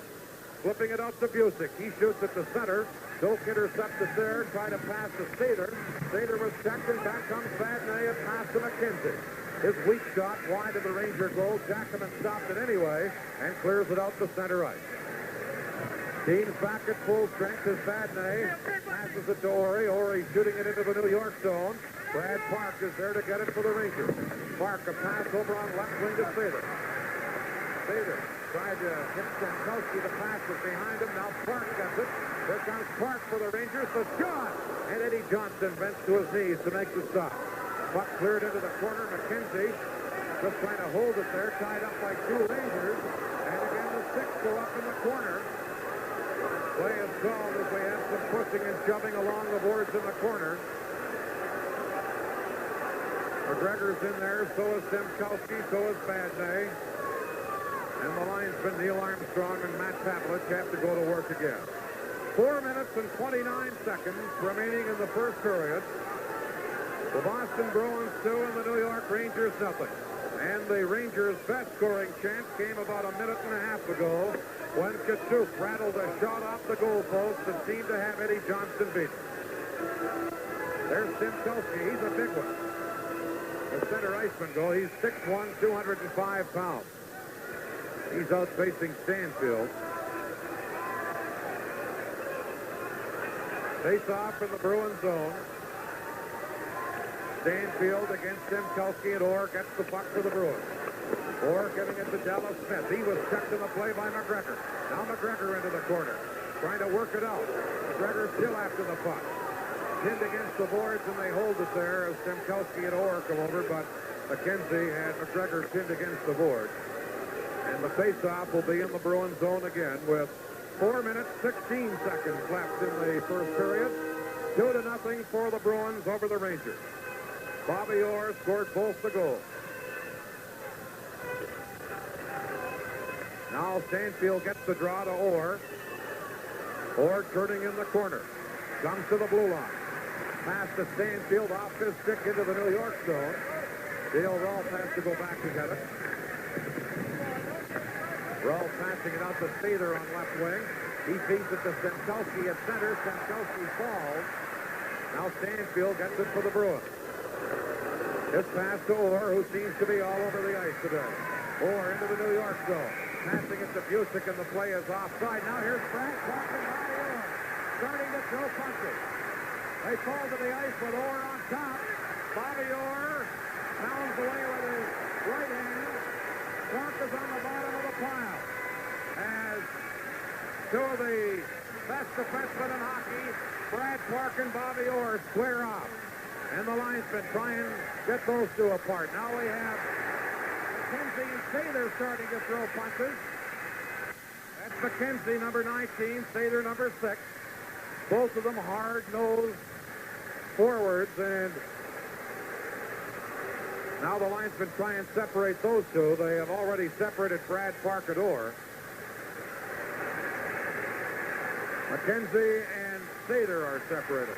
Flipping it out to Busick. He shoots at the center. Doak intercepts it there. Trying to pass to Sather. Sather was checked, and back comes Vadnais. A pass to McKenzie. His weak shot wide of the Ranger goal. Jackman stopped it anyway and clears it out to center ice. Team's back at full strength as Vadnais passes it to Ore. Ore shooting it into the New York zone. Brad Park is there to get it for the Rangers. Park a pass over on left wing to Sather. Sather tried to hit Stemkowski. The pass was behind him. Now Park gets it. Here comes Park for the Rangers. The shot! And Eddie Johnston bends to his knees to make the stop. Puck cleared into the corner. McKenzie just trying to hold it there. Tied up by two Rangers. And again the six go up in the corner. Play is called as we have some pushing and shoving along the boards in the corner. McGregor's in there, so is Stemkowski, so is Vadnais. And the linesmen Neil Armstrong and Matt Pavlich have to go to work again. 4 minutes and 29 seconds remaining in the first period. The Boston Bruins 2 and the New York Rangers nothing. And the Rangers' best scoring chance came about a minute and a half ago when Kachuk rattled a shot off the goalpost and seemed to have Eddie Johnston beaten. There's Stemkowski. He's a big one. The center iceman goal. He's 6'1", 205 pounds. He's outpacing Stanfield. Face off in the Bruins zone. Stanfield against Stemkowski, and Orr gets the puck for the Bruins. Orr giving it to Dallas Smith. He was checked in the play by McGregor. Now McGregor into the corner, trying to work it out. McGregor still after the puck. Pinned against the boards, and they hold it there as Stemkowski and Orr come over, but McKenzie had McGregor pinned against the board. And the face-off will be in the Bruins zone again with 4 minutes, 16 seconds left in the first period. 2-0 for the Bruins over the Rangers. Bobby Orr scored both the goals. Now Stanfield gets the draw to Orr. Orr turning in the corner. Comes to the blue line. Pass to Stanfield off his stick into the New York zone. Dale Rolfe has to go back to get it. Rolfe passing it out to Sather on left wing. He feeds it to Stemkowski at center. Stemkowski falls. Now Stanfield gets it for the Bruins. This pass to Orr, who seems to be all over the ice today. Orr into the New York zone. Passing it to Busick, and the play is offside. Now here's Brad walking by Orr, starting to throw punches. They fall to the ice with Orr on top. Bobby Orr pounds away with his right hand. Clark is on the bottom of the pile. As two of the best defensemen in hockey, Brad Park and Bobby Orr, square off. And the linesmen try and get those two apart. Now we have McKenzie and Sather starting to throw punches. That's McKenzie, number 19, Sather, number 6. Both of them hard-nosed forwards, and now the linesmen try and separate those two. They have already separated Brad Park and Orr. McKenzie and Sather are separated.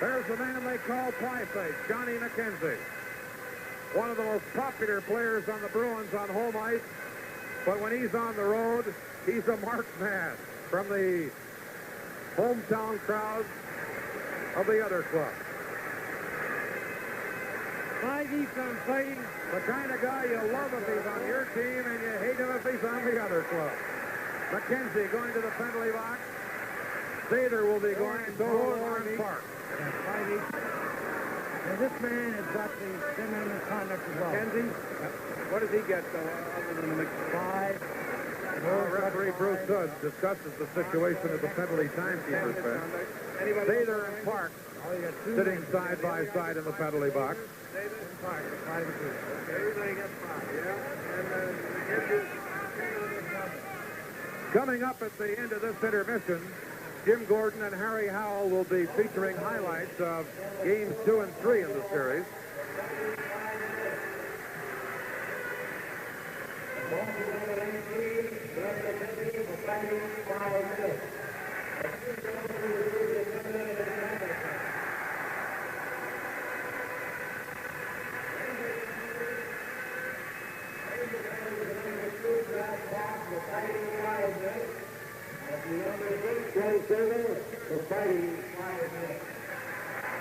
There's the man they call Pie-Face, Johnny McKenzie. One of the most popular players on the Bruins on home ice. But when he's on the road, he's a marked man. From the hometown crowd of the other club. My defense fighting. The kind of guy you love if he's on your team and you hate him if he's on the other club. McKenzie going to the penalty box. Sather will be going to Warren Park. And this man has got the similar misconduct as well. McKenzie, what does he get other than the 5. referee Bruce Hood discusses the situation of the penalty timekeeper's bench. Sather and Park sitting side by side in the penalty box. Coming up at the end of this intermission, Jim Gordon and Harry Howell will be featuring highlights of games 2 and 3 in the series.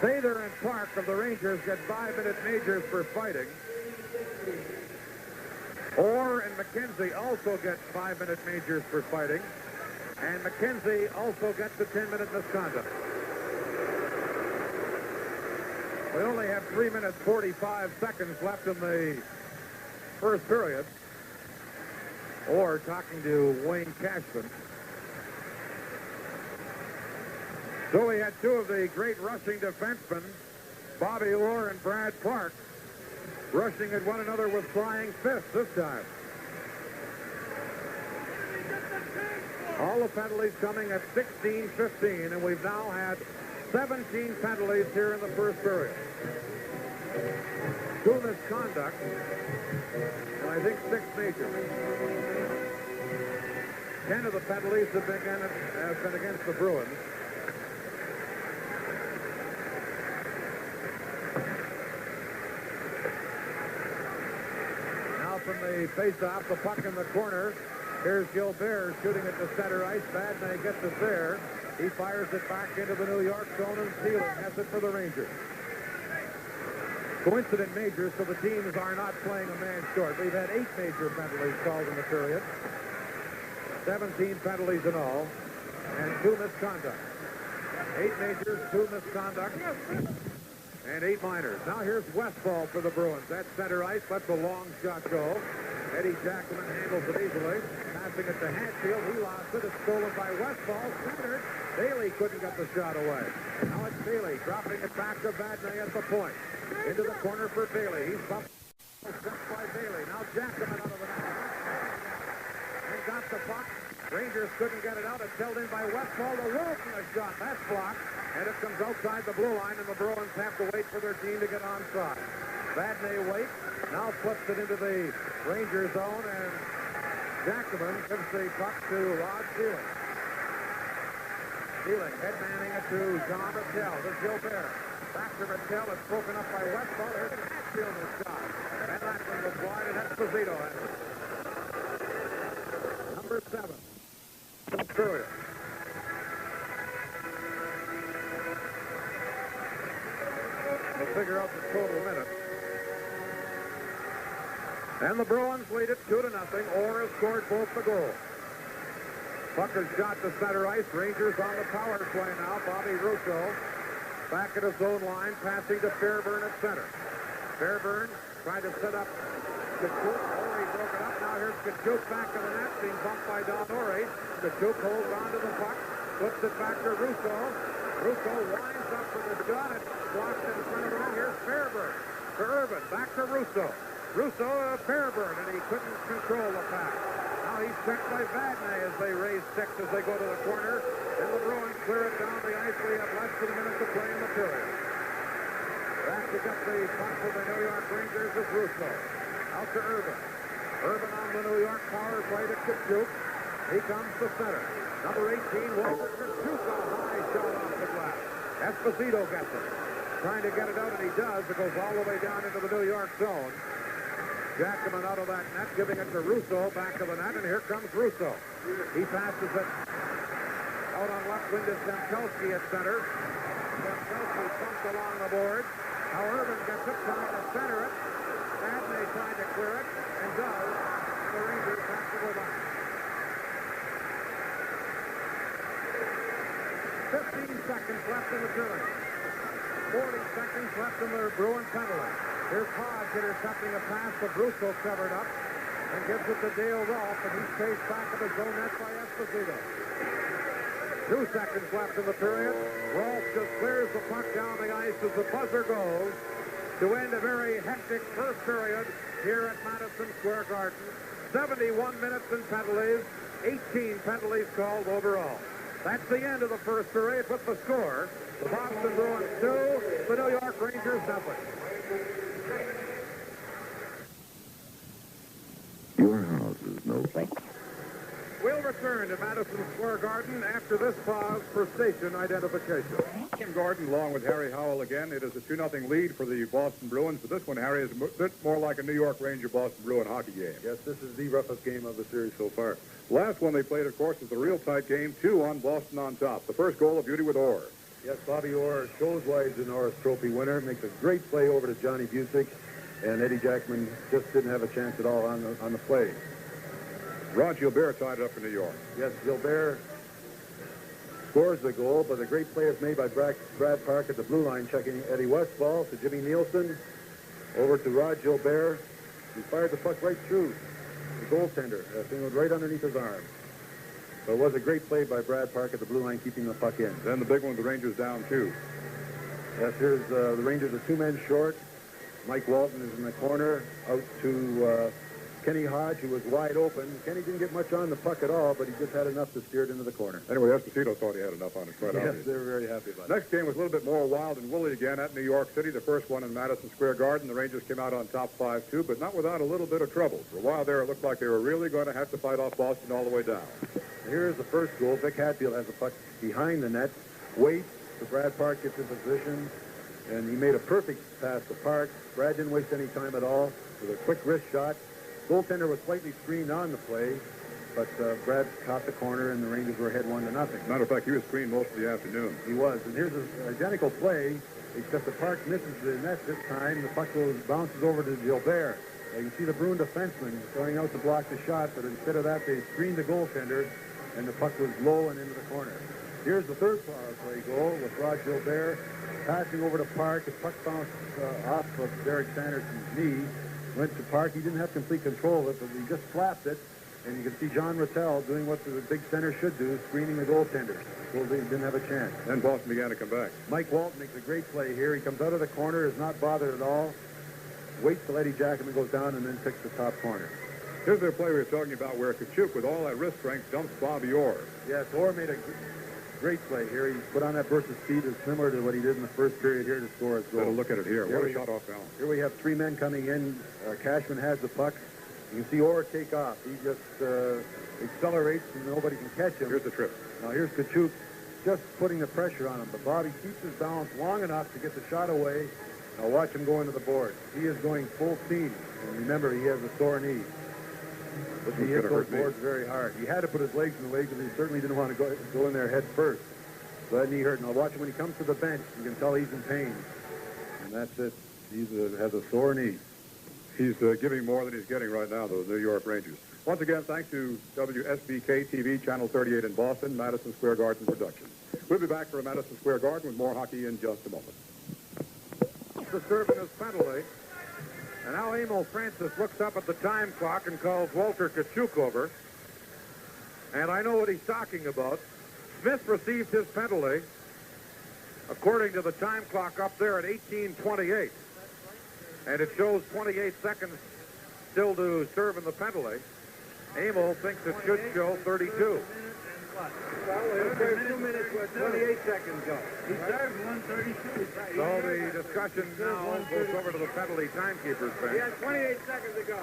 Sather and Park of the Rangers get 5-minute majors for fighting. Orr and McKenzie also get 5-minute majors for fighting. And McKenzie also gets a 10-minute misconduct. We only have 3 minutes, 45 seconds left in the first period. Orr talking to Wayne Cashman. So we had 2 of the great rushing defensemen, Bobby Orr and Brad Park, rushing at one another with flying fists this time. All the penalties coming at 16-15, and we've now had 17 penalties here in the first period. 2 misconduct, and I think 6 majors. 10 of the penalties have been against the Bruins. From the face-off, the puck in the corner. Here's Gilbert shooting at the center ice. Vadnais gets it there. He fires it back into the New York zone, and Sealing has it for the Rangers. Coincident majors, so the teams are not playing a man short. We've had 8 major penalties called in the period. 17 penalties in all, and 2 misconduct. 8 majors, 2 misconduct, and 8 minors. Now here's Westfall for the Bruins. At center ice, lets a long shot go. Eddie Jackman handles it easily. Passing it to Hatfield. He lost it. It's stolen by Westfall. Centered. Bailey couldn't get the shot away. Now it's Bailey dropping it back to Vadnais at the point. Into the corner for Bailey. He's bumped by Bailey. Now Jackman out of the net. And got the puck. Rangers couldn't get it out. It's held in by Westfall. The roll from the shot. That's blocked. And it comes outside the blue line, and the Bruins have to wait for their team to get onside. Vadnais waits. Now flips it into the Ranger zone, and Jackman gives the puck to Rod Sealing. Sealing head-manning it to Jean Rattel. To Gilbert. Back to Rattel. It's broken up by Westfall. There's Hatfield with shot. And that one was wide, and Esposito has it. Number 7. Period. We'll figure out the total minutes. And the Bruins lead it 2-0. Orr has scored both the goals. Puck is shot to center ice. Rangers on the power play now. Bobby Russo back at his own line, passing to Fairburn at center. Fairburn tried to set up Kachuk. Ori broke it up. Now here's Kachuk back to the net, being bumped by Don Ori. Kachuk holds on to the puck, flips it back to Russo. Russo winds up with a shot. It's blocked in front of the net. Here's Fairburn to Irvin. Back to Russo. Russo to Fairburn, and he couldn't control the pass. Now he's checked by Vadnais as they raise 6 as they go to the corner. And the Bruins clear it down the ice. We have less than a minute to play in the period. Back to get the puck for the New York Rangers is Russo. Out to Irvin. Irvin on the New York power play to Kachuk. He comes to center. Number 18, Walter Kachuk, a high shot off the glass. Esposito gets it. Trying to get it out, and he does. It goes all the way down into the New York zone. Jackman out of that net, giving it to Russo, back of the net, and here comes Russo. He passes it out on left wing to Stemkowski at center. Kelsey bumped along the board. Now Irvin gets it, trying to center it. Abney trying to clear it, and does. The Rangers have to go back. 15 seconds left in the period. 40 seconds left in the Bruin penalty. Here's Hodge intercepting a pass that Russo covered up and gives it to Dale Rolfe, and he's chased back of his own net by Esposito. 2 seconds left in the period. Rolfe just clears the puck down the ice as the buzzer goes to end a very hectic first period here at Madison Square Garden. 71 minutes in penalties, 18 penalties called overall. That's the end of the first period with the score. The Boston Bruins 2, the New York Rangers nothing. Your house is no fun. We'll return to Madison Square Garden after this pause for station identification. Jim Gordon along with Harry Howell again. It is a 2-0 lead for the Boston Bruins, but this one, Harry, is a bit more like a New York Ranger-Boston Bruin hockey game. Yes, this is the roughest game of the series so far. Last one they played, of course, was a real tight game, 2-1, Boston on top. The first goal of beauty with Orr. Yes, Bobby Orr shows why he's a Norris Trophy winner, makes a great play over to Johnny Busick, and Eddie Jackman just didn't have a chance at all on the play. Rod Gilbert tied it up for New York. Yes, Gilbert scores the goal, but a great play is made by Brad Park at the blue line, checking Eddie Westfall to Jimmy Nielsen, over to Rod Gilbert. He fired the puck right through the goaltender. That thing went right underneath his arm. So it was a great play by Brad Park at the blue line, keeping the puck in. Then the big one, the Rangers down 2. Yes, here's the Rangers are 2 men short. Mike Walton is in the corner, out to Kenny Hodge, who was wide open. Kenny didn't get much on the puck at all, but he just had enough to steer it into the corner. Anyway, Esposito thought he had enough on it. Quite Yes, obvious. they were very happy about it. Next game was a little bit more wild and woolly again at New York City. The first one in Madison Square Garden. The Rangers came out on top 5-2, but not without a little bit of trouble. For a while there, it looked like they were really going to have to fight off Boston all the way down. Here's the first goal. Vic Hadfield has the puck behind the net, waits, so Brad Park gets in position, and he made a perfect pass to Park. Brad didn't waste any time at all with a quick wrist shot. Goaltender was slightly screened on the play, but Brad caught the corner, and the Rangers were ahead 1-0. Matter of fact, he was screened most of the afternoon. He was, and here's an identical play, except the Park misses the net this time. The puck bounces over to Gilbert. You can see the Bruin defenseman going out to block the shot, but instead of that, they screened the goaltender, and the puck was low and into the corner. Here's the third power play goal with Rod Gilbert passing over to Park. The puck bounced off of Derek Sanderson's knee, went to Park. He didn't have complete control of it, but he just flapped it, and you can see John Rattel doing what the big center should do, screening the goaltender. Well, they didn't have a chance. Then Boston began to come back. Mike Walton makes a great play here. He comes out of the corner, is not bothered at all, waits till Eddie Jackman goes down, and then picks the top corner. Here's their play we were talking about where Kachuk, with all that wrist strength, dumps Bobby Orr. Yes, Orr made a great play here. He put on that burst of speed that's similar to what he did in the first period here to score his goal. Better look at it here. What a shot off balance. Here we have 3 men coming in. Cashman has the puck. You can see Orr take off. He just accelerates and nobody can catch him. Here's the trip. Now here's Kachuk just putting the pressure on him. But Bobby keeps his balance long enough to get the shot away. Now watch him go into the board. He is going full speed. And remember, he has a sore knee. But he hit those boards very hard. He had to put his legs in the way because he certainly didn't want to go in there head first. So that knee hurt. Now watch him when he comes to the bench. You can tell he's in pain. And that's it. He has a sore knee. He's giving more than he's getting right now, the New York Rangers. Once again, thanks to WSBK TV, Channel 38 in Boston, Madison Square Garden production. We'll be back for a Madison Square Garden with more hockey in just a moment. The serving his penalty. And now Emil Francis looks up at the time clock and calls Walter Kachuk over. And I know what he's talking about. Smith received his penalty, according to the time clock up there, at 18:28. And it shows 28 seconds still to serve in the penalty. Emil thinks it should show 32. Well, there's 2 minutes with 28 seconds go. He served 1:32. So the discussion now goes over to the penalty timekeeper's bench. He has 28 seconds to go.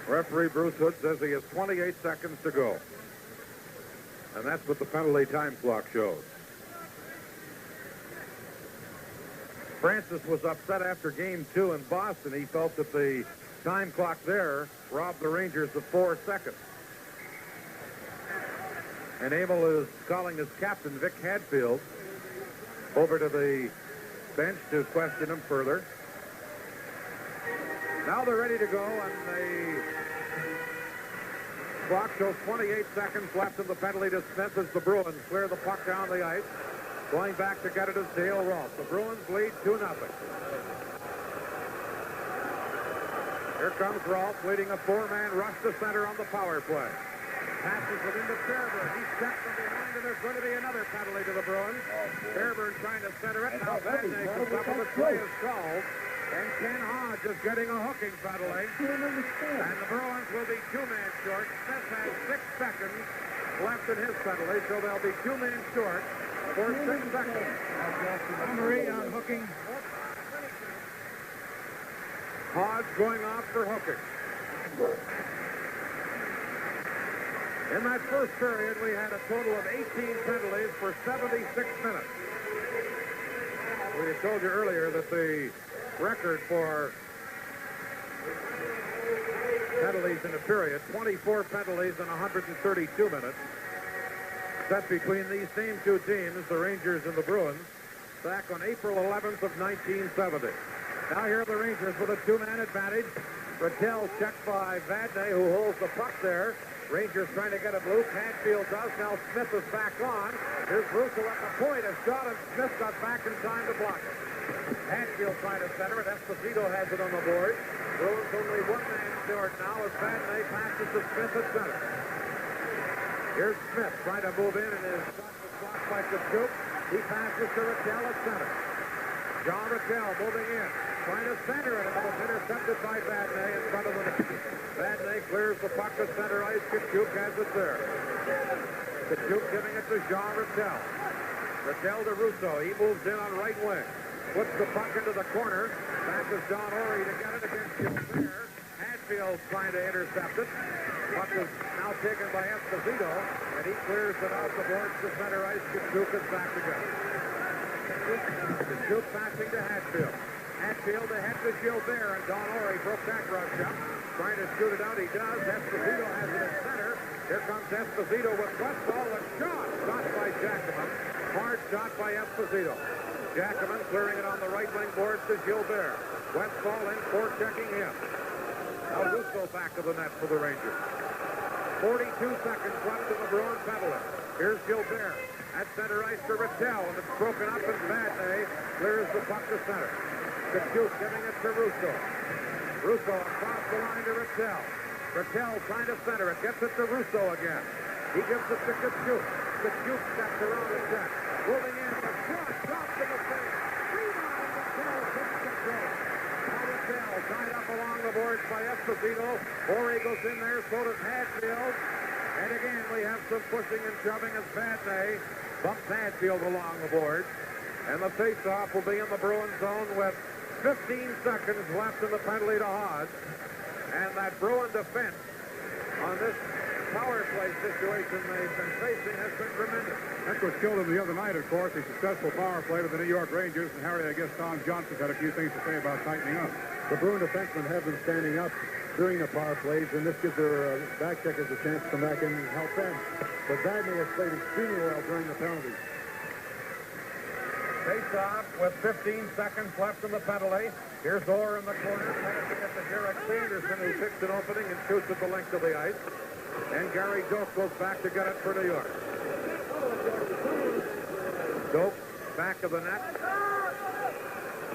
Referee Bruce Hood says he has 28 seconds to go. And that's what the penalty time clock shows. Francis was upset after Game 2 in Boston. He felt that the time clock there robbed the Rangers of 4 seconds. And Emil is calling his captain, Vic Hadfield. over to the bench to question him further. Now they're ready to go, and the clock shows 28 seconds left in the penalty to Smith as the Bruins clear the puck down the ice. Going back to get it is Dale Rolfe. The Bruins lead 2-0. Here comes Rolfe leading a four-man rush to center on the power play. Passes it into Fairburn. He's set from behind, and there's going to be another penalty to the Bruins. Fairburn trying to center it. Now Vadnais comes up with a play is called. And Ken Hodge is getting a hooking penalty. And the Bruins will be two-man short. Smith has 6 seconds left in his penalty, so they'll be two-man short for 6 seconds. Emery on hooking. Hodge going off for hooking. In that first period, we had a total of 18 penalties for 76 minutes. We had told you earlier that the record for penalties in a period, 24 penalties in 132 minutes, set between these same two teams, the Rangers and the Bruins, back on April 11th of 1970. Now here are the Rangers with a two-man advantage. Rattel checked by Vadnais, who holds the puck there. Rangers trying to get it loose. Hadfield does. Now Smith is back on. Here's Russo at the point. A shot, and Smith got back in time to block it. Hadfield trying to center it. Esposito has it on the board. Bruins only one man short now as Vadnais passes to Smith at center. Here's Smith trying to move in, and his shot was blocked by Kachuk. He passes to Rattel at center. John Rattel moving in, trying to center it, and it was intercepted by Vadnais in front of the net. Vadnais clears the puck to center ice. Kachuk has it there. Kachuk giving it to Jean Rattel. Rattel to Russo. He moves in on right wing. Puts the puck into the corner. Back is Don Orey to get it against Gilbert. Hadfield trying to intercept it. Puck is now taken by Esposito, and he clears it off the boards to center ice. Kachuk is back again. Kachuk passing to Hadfield. Hadfield ahead to Gilbert, and Don Orey broke that rush up. Trying to shoot it out. He does. Esposito has it at center. Here comes Esposito with Westfall. A shot. Shot by Jackman. Hard shot by Esposito. Jackman clearing it on the right wing boards to Gilbert. Westfall in for checking him. Now Russo back to the net for the Rangers. 42 seconds left in the Bruins penalty. Here's Gilbert at center ice to Rattel, and it's broken up, and Vadnais clears the puck to center. Kachuk giving it to Russo. Russo across the line to Rattel. Rattel trying to center it. Gets it to Russo again. He gives it to Kachuk. Kachuk steps around the check. Moving in. The shot drops in the face. Rebound. Rattel takes control. Now Rattel tied up along the boards by Esposito. Orey goes in there. So does Hadfield. And again, we have some pushing and shoving as Vadnais bumps Hadfield along the boards. And the face-off will be in the Bruins zone with 15 seconds left in the penalty to Hodge. And that Bruin defense on this power play situation they've been facing has been tremendous. That's what killed him the other night, of course, a successful power play to the New York Rangers. And Harry, I guess Tom Johnson's had a few things to say about tightening up. The Bruin defensemen have been standing up during the power plays, and this gives their back checkers a chance to come back and help them. But Vadnais has played extremely well during the penalty. Face-off with 15 seconds left in the penalty. Here's Orr in the corner, passing it to Derek Sanderson, who picks an opening and shoots at the length of the ice. And Gary Doak goes back to get it for New York. Doak back of the net.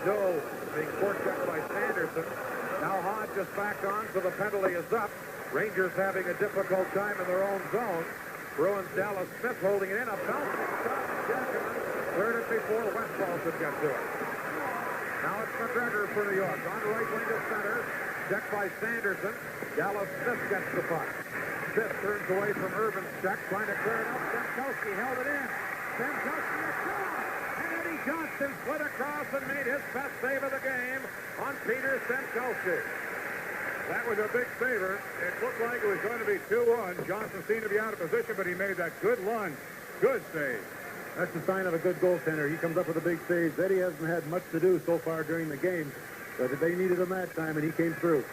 Joe being forechecked by Sanderson. Now Hodge is back on, so the penalty is up. Rangers having a difficult time in their own zone. Bruins Dallas Smith holding it in. A bouncing shot. Jackman cleared it before Westfall could get to it. Now it's McGregor for New York. On right wing to center. Checked by Sanderson. Dallas Smith gets the puck. Smith turns away from Irvin's check, trying to clear it up. Stemkowski held it in. Stemkowski a shot. And Eddie Johnston slid across and made his best save of the game on Peter Stemkowski. That was a big saver. It looked like it was going to be 2-1. Johnson seemed to be out of position, but he made that good lunge. Good save. That's the sign of a good goaltender. He comes up with a big save. Eddie hasn't had much to do so far during the game, but they needed him that time, and he came through.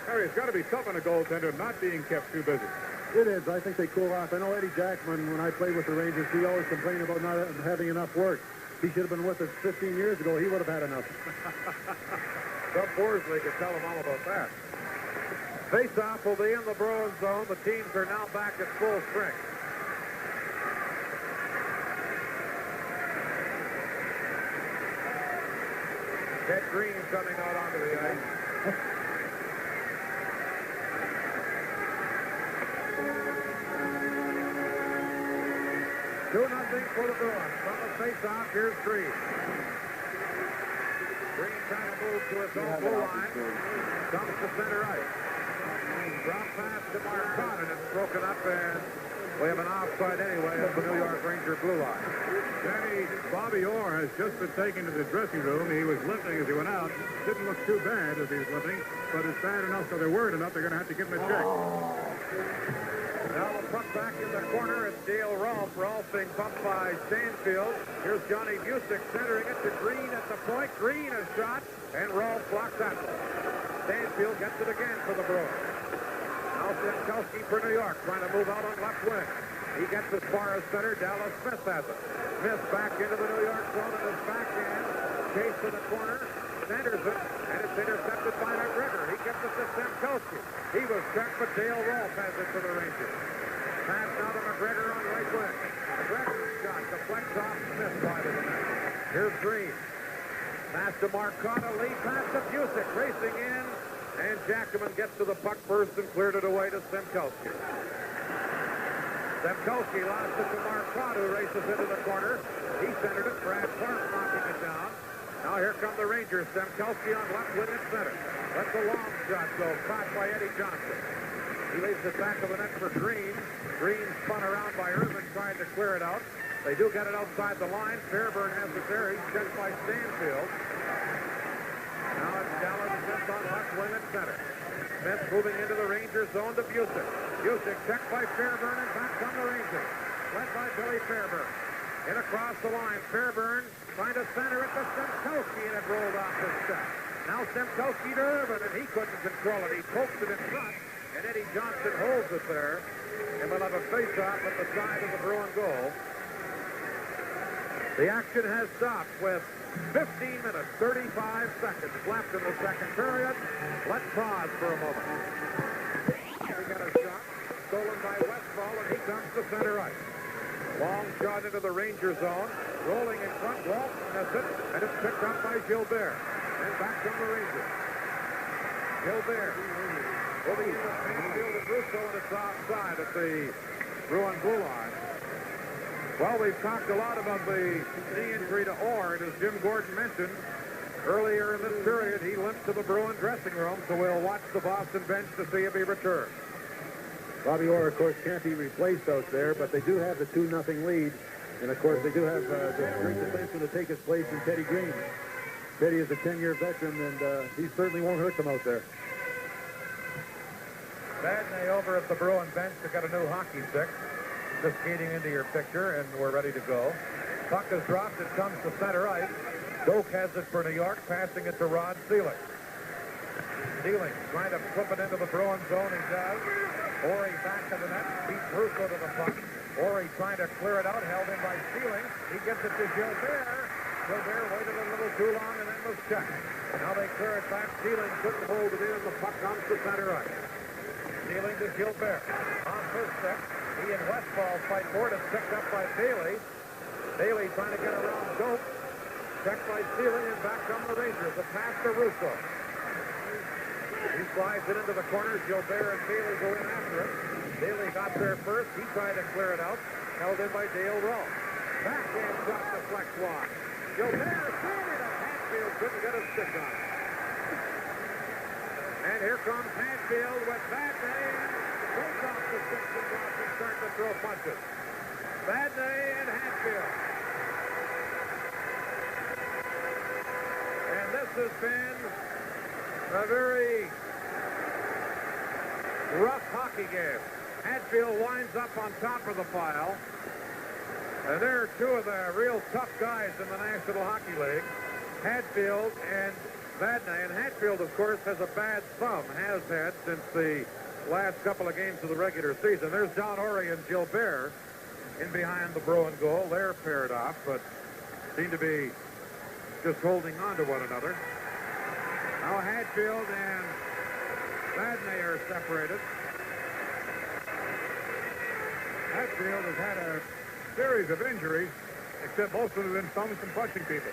Harry, it's got to be tough on a goaltender not being kept too busy. It is. I think they cool off. I know Eddie Jackman, when I played with the Rangers, he always complained about not having enough work. He should have been with us 15 years ago. He would have had enough. Doug Borsley could tell him all about that. Face-off will be in the Bruins zone. The teams are now back at full strength. Ted Green coming out onto the ice. 2-0 for the Bruins. From the face-off, here's Green. Green trying to move to his own blue line. Comes to center ice. Drop pass to Marcotte, and it's broken up, and we have an offside anyway at the New York Ranger blue line. Danny, Bobby Orr has just been taken to the dressing room. He was limping as he went out. Didn't look too bad as he was limping, but it's bad enough so they're worried enough they're going to have to give him a check. Now the puck back in the corner. It's Dale Rolfe. Rolfe being pumped by Stanfield. Here's Johnny Busick centering it to Green at the point. Green a shot, and Rolfe blocks that one. Stanfield gets it again for the Bruins. Now Stemkowski for New York, trying to move out on left wing. He gets as far as center. Dallas Smith has it. Smith back into the New York zone in his backhand. Chase to the corner. Sanderson, and it's intercepted by McGregor. He gets it to Stemkowski. He was checked, but Dale Rolfe has it for the Rangers. Pass now to McGregor on right wing. McGregor's shot deflects off Smith wide of the net. Here's Green. Pass to Marcotte. Lead pass to Busick, racing in, and Jackman gets to the puck first and cleared it away to Stemkowski. Stemkowski lost it to Marcotte, who races into the corner. He centered it. Brad Clark knocking it down. Now here come the Rangers. Stemkowski on left wing at center. Let the long shot go. Caught by Eddie Johnson. He leaves it back of the net for Green. Green spun around by Irvin trying to clear it out. They do get it outside the line. Fairburn has it there. He's checked by Stanfield. Now it's Dallas Smith on left wing at center. Smith moving into the Rangers zone to Busick. Busick checked by Fairburn, and back come the Rangers. Led by Billy Fairburn. In across the line. Fairburn trying to center it to Stemkowski, and it rolled off his step. Now Stemkowski to Irvin, and he couldn't control it. He poked it in front, and Eddie Johnson holds it there. And we'll have a face-off at the side of the Bruin goal. The action has stopped with 15 minutes, 35 seconds left in the second period. Let's pause for a moment. We got a shot stolen by Westfall, and he comes to center ice. Long shot into the Ranger zone. Rolling in front. Walt missed it, and it's picked up by Gilbert. And back from the Rangers. Gilbert moving into Stanfield and Russo, and it's offside at the Bruin blue line. Well, we've talked a lot about the knee injury to Orr, and as Jim Gordon mentioned, earlier in this period, he limped to the Bruin dressing room, so we'll watch the Boston bench to see if he returns. Bobby Orr, of course, can't be replaced out there, but they do have the 2-0 lead. And, of course, they do have the great defenseman to take his place in Teddy Green. Teddy is a 10-year veteran, and he certainly won't hurt them out there. Badney over at the Bruin bench to get a new hockey stick. Just skating into your picture, and we're ready to go. Puck is dropped. It comes to center ice. Doak has it for New York, passing it to Rod Seelig. Seelig trying to flip it into the Bruin zone. He does. Orey back to the net. Beats Russo to the puck. Orey trying to clear it out. Held in by Seelig. He gets it to Gilbert. Gilbert waited a little too long and then was checked. Now they clear it back. Seelig couldn't hold it in. The puck comes to center ice. Seelig to Gilbert. On his stick. He and Westfall fight for it. It's picked up by Bailey. Bailey trying to get around Doak. Checked by Seelig, and back come the Rangers. A pass to Russo. He slides it into the corner. Gilbert and Bailey go in after it. Bailey got there first. He tried to clear it out. Held in by Dale Rolfe. Backhand shot to flex wide. Gilbert standing up. Hatfield couldn't get a stick on it. And here comes Hatfield with Badney. Goes off the sticks and Boston start to throw punches. Badney and Hatfield. And this has been a very rough hockey game. Hatfield winds up on top of the pile. And there are two of the real tough guys in the National Hockey League. Hatfield and Badney. And Hatfield, of course, has a bad thumb, has had since the last couple of games of the regular season. There's John Orey and Gilbert in behind the Bruin goal. They're paired off, but seem to be just holding on to one another. Now Hadfield and Vadnais are separated. Hadfield has had a series of injuries, except most of them have been thumbs and punching people.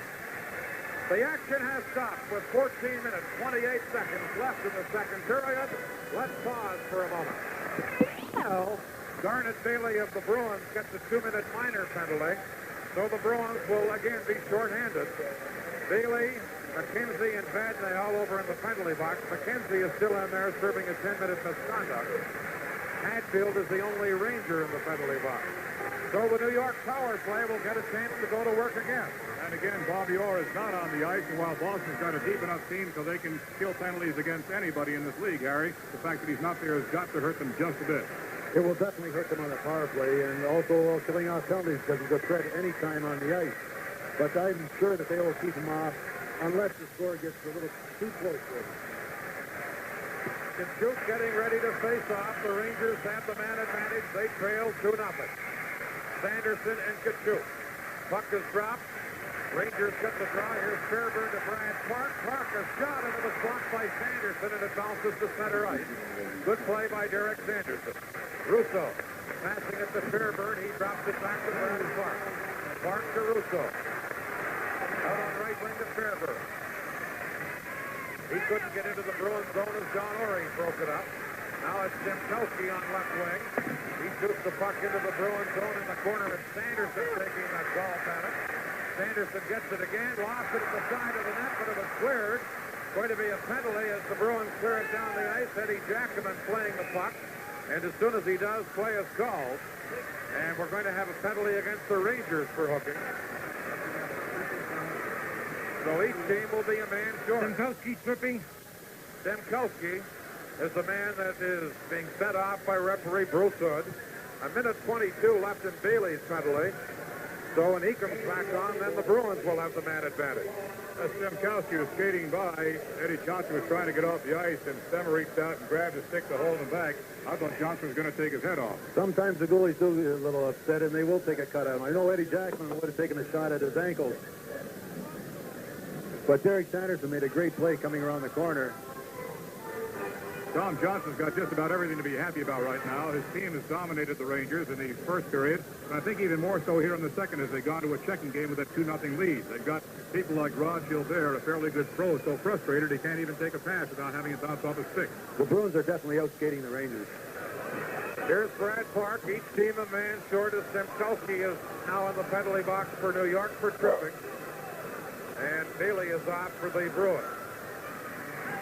The action has stopped with 14 minutes, 28 seconds left in the second period. Let's pause for a moment. Well, Garnet Bailey of the Bruins gets a 2-minute minor penalty, so the Bruins will again be shorthanded. Bailey, McKenzie, and Vadnais all over in the penalty box. McKenzie is still in there serving a 10-minute misconduct. Hadfield is the only Ranger in the penalty box. So the New York power play will get a chance to go to work again. And again, Bobby Orr is not on the ice, and while Boston's got a deep enough team so they can kill penalties against anybody in this league, Harry, the fact that he's not there has got to hurt them just a bit. It will definitely hurt them on the power play, and also killing off penalties because he's a threat any time on the ice. But I'm sure that they will keep him off unless the score gets a little too close to him. Kachuk getting ready to face off. The Rangers have the man advantage. They trail 2-0. Sanderson and Kachuk. Puck is dropped. Rangers get the draw. Here's Fairburn to Brad Park. Park a shot into the slot by Sanderson, and it bounces to center ice. Good play by Derek Sanderson. Russo passing it to Fairburn. He drops it back to Brad Park. Park to Russo. Out on right wing to Fairburn. He couldn't get into the Bruins zone as John Ory broke it up. Now it's Stemkowski on left wing. He shoots the puck into the Bruins zone in the corner, and Sanderson taking a golf at it. Sanderson gets it again, lost it at the side of the net, but it was cleared. Going to be a penalty as the Bruins clear it down the ice. Eddie Jackman playing the puck, and as soon as he does, play is called. And we're going to have a penalty against the Rangers for hooking. So each team will be a man short. Stemkowski tripping. Stemkowski is the man that is being sent off by referee Bruce Hood. 1:22 left in Bailey's penalty. So when he comes back on, then the Bruins will have the man advantage. Stemkowski was skating by. Eddie Johnson was trying to get off the ice, and Stemmer reached out and grabbed his stick to hold him back. I thought Johnson was going to take his head off. Sometimes the goalies do get a little upset, and they will take a cut at him. I know Eddie Jackman would have taken a shot at his ankles. But Derek Sanderson made a great play coming around the corner. Tom Johnson's got just about everything to be happy about right now. His team has dominated the Rangers in the first period, and I think even more so here in the second as they've gone to a checking game with a 2-0 lead. They've got people like Rod Gilbert, a fairly good pro, so frustrated he can't even take a pass without having it bounce off his stick. The Bruins are definitely outskating the Rangers. Here's Brad Park. Each team a man short as Stemkowski is now in the penalty box for New York for tripping. And Bailey is off for the Bruins.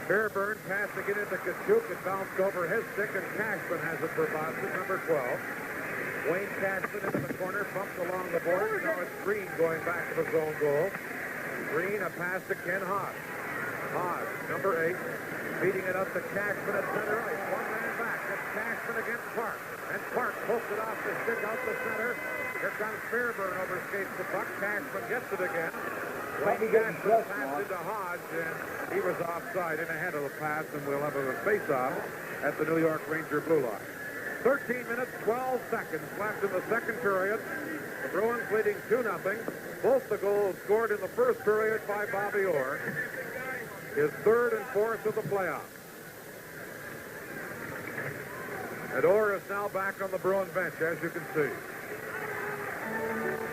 Fairburn passing it into Kachuk. It bounced over his stick, and Cashman has it for Boston, number 12. Wayne Cashman into the corner, bumped along the boards. Now it's Green going back to the zone goal. Green, a pass to Ken Haas. Haas, number 8, feeding it up to Cashman at center ice. One man back. It's Cashman against Park. And Park pokes it off the stick out the center. Here comes Fairburn, overskates the puck. Cashman gets it again. Wayne Cashman passed into Hodge, and he was offside and ahead of the pass, and we'll have a face-off at the New York Ranger blue line. 13 minutes, 12 seconds left in the second period. The Bruins leading 2-0. Both the goals scored in the first period by Bobby Orr. His third and fourth of the playoffs. And Orr is now back on the Bruin bench, as you can see.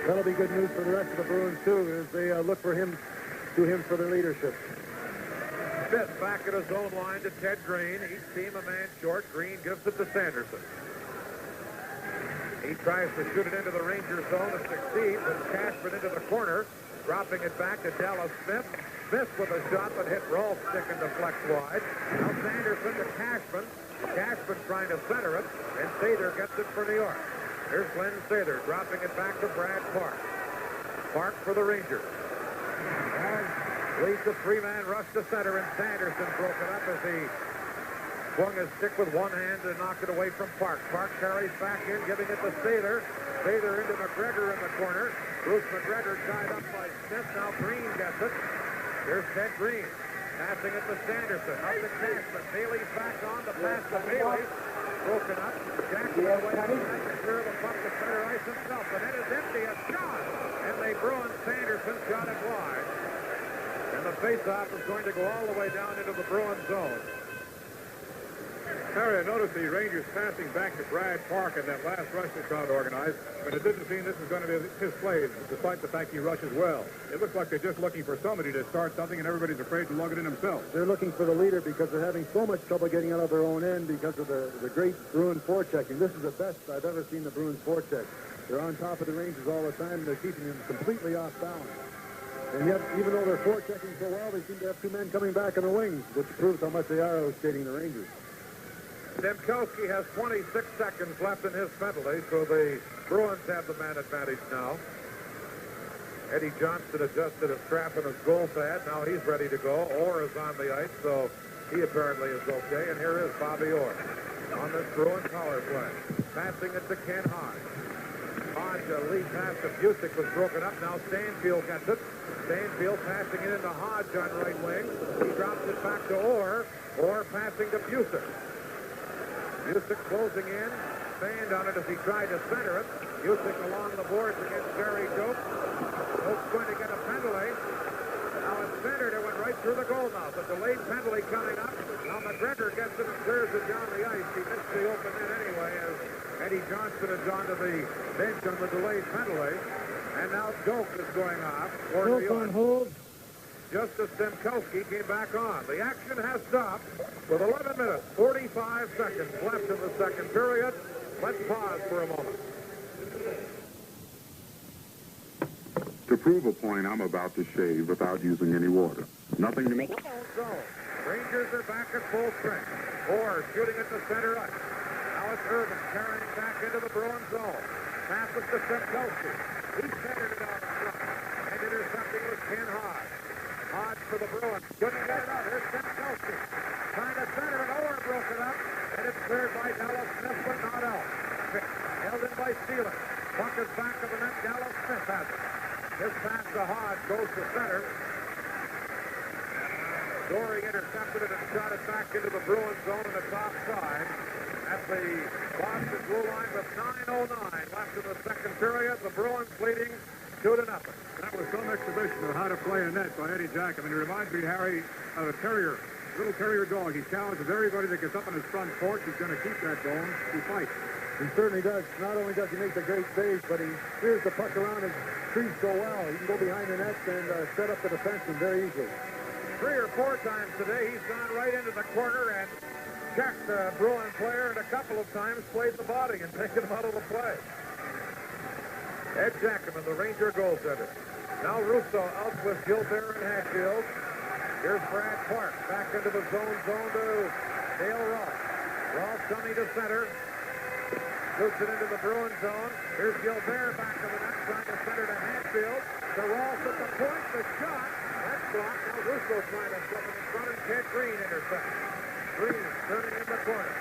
That'll be good news for the rest of the Bruins, too, as they look to him for their leadership. Smith back at his own line to Ted Green. Each team a man short. Green gives it to Sanderson. He tries to shoot it into the Ranger zone and succeeds, and Cashman into the corner, dropping it back to Dallas Smith. Smith with a shot that hit Rolf's stick and deflects wide. Now Sanderson to Cashman. Cashman trying to center it, and Sather gets it for New York. Here's Glenn Sather dropping it back to Brad Park. Park for the Rangers. And leads the three-man rush to center, and Sanderson broke it up as he swung his stick with one hand and knocked it away from Park. Park carries back in, giving it to Sather. Sather into McGregor in the corner. Bruce McGregor tied up by Smith. Now Green gets it. Here's Ted Green. Passing it to Sanderson. Up to Cashman. Bailey's back on. The pass to Bailey. Broken up. Jackson away from the net to clear the puck to center ice himself. The net is empty. A shot. And the Bruins Sanderson shot it wide. And the faceoff is going to go all the way down into the Bruins zone. Harry, I noticed the Rangers passing back to Brad Park in that last rush they tried to organize, but it didn't seem this was going to be his play, despite the fact he rushes well. It looks like they're just looking for somebody to start something, and everybody's afraid to lug it in themselves. They're looking for the leader because they're having so much trouble getting out of their own end because of the great Bruin forechecking. This is the best I've ever seen the Bruins forecheck. They're on top of the Rangers all the time, and they're keeping them completely off balance. And yet, even though they're forechecking so well, they seem to have two men coming back on the wings, which proves how much they are outskating the Rangers. Stemkowski has 26 seconds left in his penalty, so the Bruins have the man advantage now. Eddie Johnston adjusted a strap in his goal pad. Now he's ready to go. Orr is on the ice, so he apparently is okay. And here is Bobby Orr on this Bruin power play. Passing it to Ken Hodge. Hodge, a lead pass to Busick was broken up. Now Stanfield gets it. Stanfield passing it into Hodge on right wing. He drops it back to Orr. Orr passing to Busick. Busick closing in. Stand on it as he tried to center it. Busick along the boards against Jerry Doak. Doak's going to get a penalty. Now it's centered. It went right through the goal mouth. A delayed penalty coming up. Now McGregor gets it and clears it down the ice. He missed the open net anyway as Eddie Johnston has gone to the bench on the delayed penalty. And now Doak is going off. Doak on hold. Just as Stemkowski came back on. The action has stopped with 11 minutes, 45 seconds left in the second period. Let's pause for a moment. To prove a point, I'm about to shave without using any water. Nothing to make... Zone. Rangers are back at full strength. Orr shooting at the center ice. Now it's Irvin carrying back into the Bruin zone. Passes to Stemkowski. He centered it out in front. And intercepting was Ken Hodge. Hodge for the Bruins. Couldn't get it out. Here's Stemkowski. Trying to center it. Orr broke it up. And it's cleared by Dallas Smith, but not out. Held in by Steeler. Puck is back of the net. Dallas Smith has it. This pass to Hodge goes to center. Dory intercepted it and shot it back into the Bruins zone on the top side. At the Boston blue line with 9:09 left in the second period. The Bruins leading 2-0. That was some exhibition of how to play a net by Eddie Jackman. It reminds me, Harry, of a terrier, little terrier dog. He challenges everybody that gets up on his front porch. He's going to keep that going. He fights. He certainly does. Not only does he make the great saves, but he steers the puck around his crease so well. He can go behind the net and set up the defenseman very easily. 3 or 4 times today, he's gone right into the corner and checked the Bruin player, and a couple of times played the body and taken him out of the play. Ed Jackman, the Ranger goaltender. Now Russo out with Gilbert and Hatfield. Here's Brad Park back into the zone to Dale Ross. Ross coming to center. Shoots it into the Bruin zone. Here's Gilbert back to the net, trying to center to Hatfield. To Ross at the point. The shot. That's blocked. Now Russo trying to slip it in front, and Ted Green intercepts. Green turning in the corner.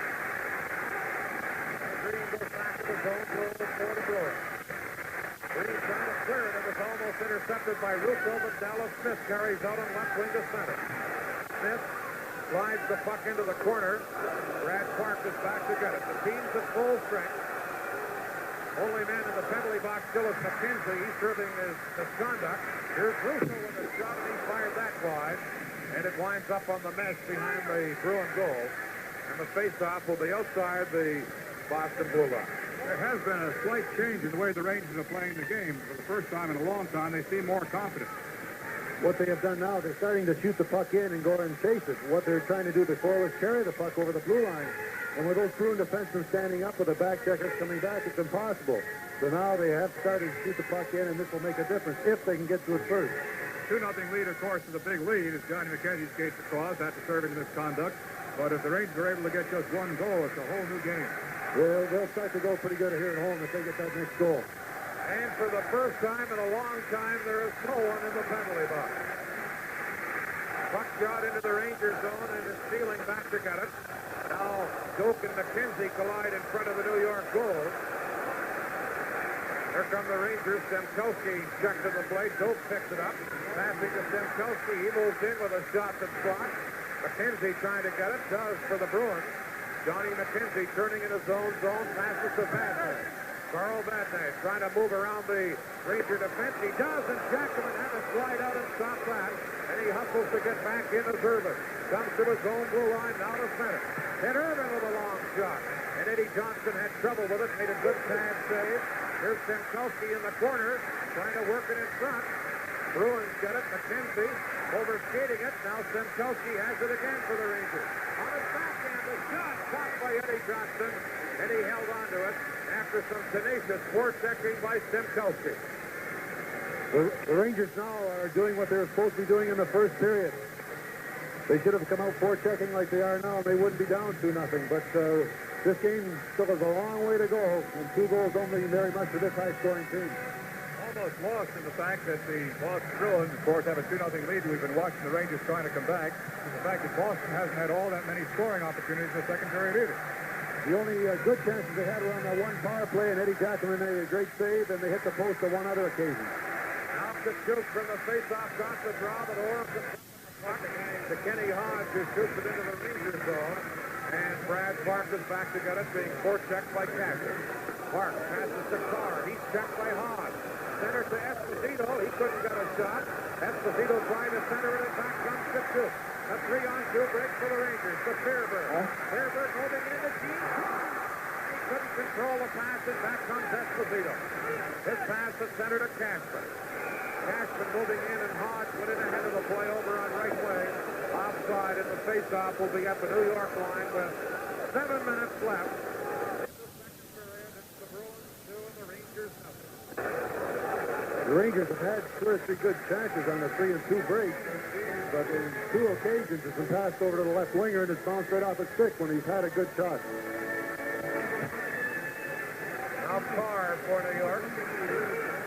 Green goes back to the zone for the Bruins. Green trying to clear it. It was almost intercepted by Russo, but Dallas Smith carries out on left wing to center. Smith slides the puck into the corner. Brad Park is back to get it. The team's at full strength. Only man in the penalty box still is McKenzie. He's serving his misconduct. Here's Russo with a shot, and he fired that wide. And it winds up on the mesh behind the Bruin goal. And the faceoff will be outside the Boston blue line. There has been a slight change in the way the Rangers are playing the game. For the first time in a long time, they seem more confident. What they have done now, they're starting to shoot the puck in and go and chase it. What they're trying to do before was carry the puck over the blue line. And with those Bruin defensemen standing up with the back checkers coming back, it's impossible. So now they have started to shoot the puck in, and this will make a difference if they can get to it first. 2-0 lead, of course, is a big lead as Johnny McKenzie skates across after serving misconduct. But if the Rangers are able to get just one goal, it's a whole new game. Well, they'll start to go pretty good here at home if they get that next goal. And for the first time in a long time, there is no one in the penalty box. Puck shot into the Rangers zone, and is stealing back to get it. Now, Doak and McKenzie collide in front of the New York goal. Here come the Rangers. Stemkowski checked to the plate. Doak picks it up. Passing to Stemkowski. He moves in with a shot that's blocked. McKenzie trying to get it. Does for the Bruins. Johnny McKenzie turning in his own zone. Passes to Vasquez. Carl Vadnais trying to move around the Ranger defense. He does, and Jackman had to slide out and stop that. And he hustles to get back in as Irvin. Comes to his own blue line, now to center. And Irvin with a long shot. And Eddie Johnson had trouble with it, made a good pad save. Here's Stemkowski in the corner, trying to work it in front. Bruins get it, McKenzie overskating it. Now Stemkowski has it again for the Rangers. On his backhand, the shot caught by Eddie Johnson, and he held on to it after some tenacious forechecking by Stemkowski. The Rangers now are doing what they were supposed to be doing in the first period. They should have come out forechecking like they are now, and they wouldn't be down 2-0. But this game still has a long way to go, and 2 goals don't mean very much for this high-scoring team. Almost lost in the fact that the Boston Bruins, of course, have a 2-0 lead. We've been watching the Rangers trying to come back. The fact that Boston hasn't had all that many scoring opportunities in the second period either. The only good chances they had were on that one power play, and Eddie Jackman made a great save, and they hit the post on one other occasion. Now to shoot from the face-off, got the draw, but Orr to Kenny Hodge, who shoots it into the Rangers zone. And Brad Park is back to get it, being forechecked by Casher. Park passes to Carr. He's checked by Hodge. Center to Esposito. He couldn't get a shot. Esposito trying to center it, and back comes the shoot. A 3-on-2 break for the Rangers. To Fairburn. Fairburn moving into Gene. He couldn't control the pass, and back comes Esposito. His pass to center to Cashman. Cashman moving in, and Hodge went in ahead of the play over on right wing. Offside, and the face-off will be at the New York line with 7 minutes left. In the second period, it's the Bruins 2 and the Rangers 0. The Rangers have had 2 or 3 good chances on the 3-2 break, but in 2 occasions it's been passed over to the left winger, and it's bounced right off his stick when he's had a good shot. Now Carr for New York.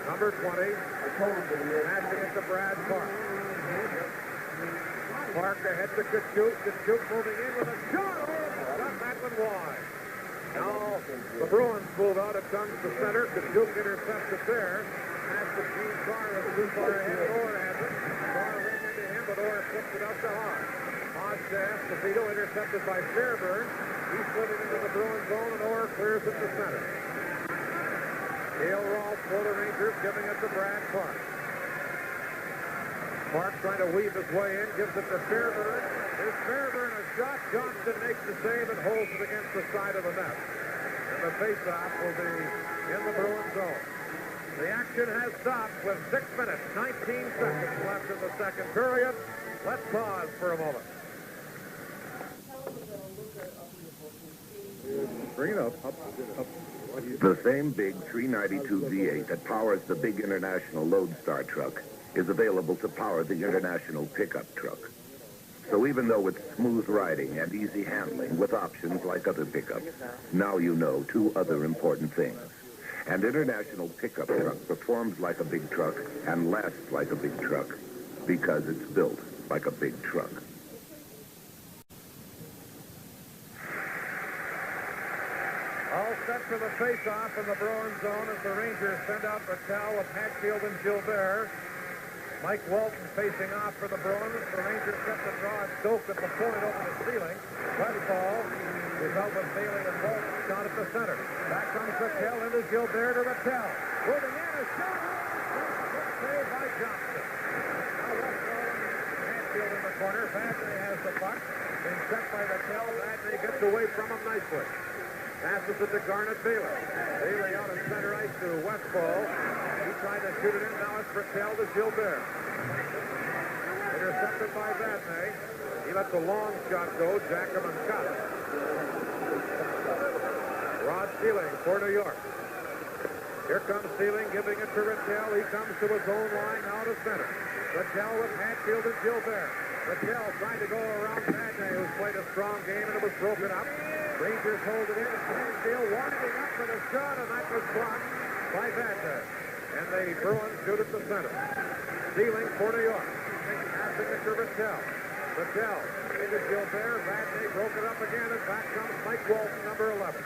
Number 20. Passing it to Brad Park. Park ahead to Kachuk. Kachuk moving in with a shot. Got that one wide. Now the Bruins move out. It comes to center. Kachuk intercepts it there. Pass to Gene Carr is too far ahead. Orr has it. Carr ran into him, but Orr flips it up to Hodge. Hodge to Esposito, intercepted by Fairburn. He's slid it into the Bruins zone, and Orr clears it to center. Dale Rolfe for the Rangers, giving it to Brad Park. Park trying to weave his way in, gives it to Fairburn. Here's Fairburn, a shot. Johnston makes the save and holds it against the side of the net. And the faceoff will be in the Bruins zone. The action has stopped with 6 minutes, 19 seconds left in the second period. Let's pause for a moment. Bring it up. The same big 392 V8 that powers the big International Lodestar truck is available to power the International pickup truck. So even though it's smooth riding and easy handling with options like other pickups, now you know 2 other important things. An International pickup truck performs like a big truck and lasts like a big truck because it's built like a big truck. All set for the face-off in the Bruins zone as the Rangers send out Rattel with Hatfield and Gilbert. Mike Walton facing off for the Bruins. The Rangers set the draw at Stoke at the point over the ceiling. Westfall is out with Bailey and Walton down at the center. Back comes Rattel into Gilbert to Rattel. Moving in, a shot. Good save by Johnson. Now Westfall and Hatfield in the corner. Vadnais has the puck. Being checked by Rattel. Vadnais gets away from him nicely. Passes it to Garnet Bailey. Bailey out in center ice to Westfall. He tried to shoot it in. Now it's Rattel to Gilbert. Intercepted by Vadnais. He lets a long shot go. Jackman cut it. Rod Sealing for New York. Here comes Sealing giving it to Rattel. He comes to his own line now to center. Rattel with Hatfield and Gilbert. Rattel trying to go around Vadnais, who's played a strong game, and it was broken up. Rangers hold it in. Lansdale winding up for the shot, and that was blocked by Vadnais. And the Bruins shoot at the center. Sealing for New York. Passing it to Rattel. Rattel into Gilbert. Vadnais broke it up again, and back comes Mike Walton, number 11.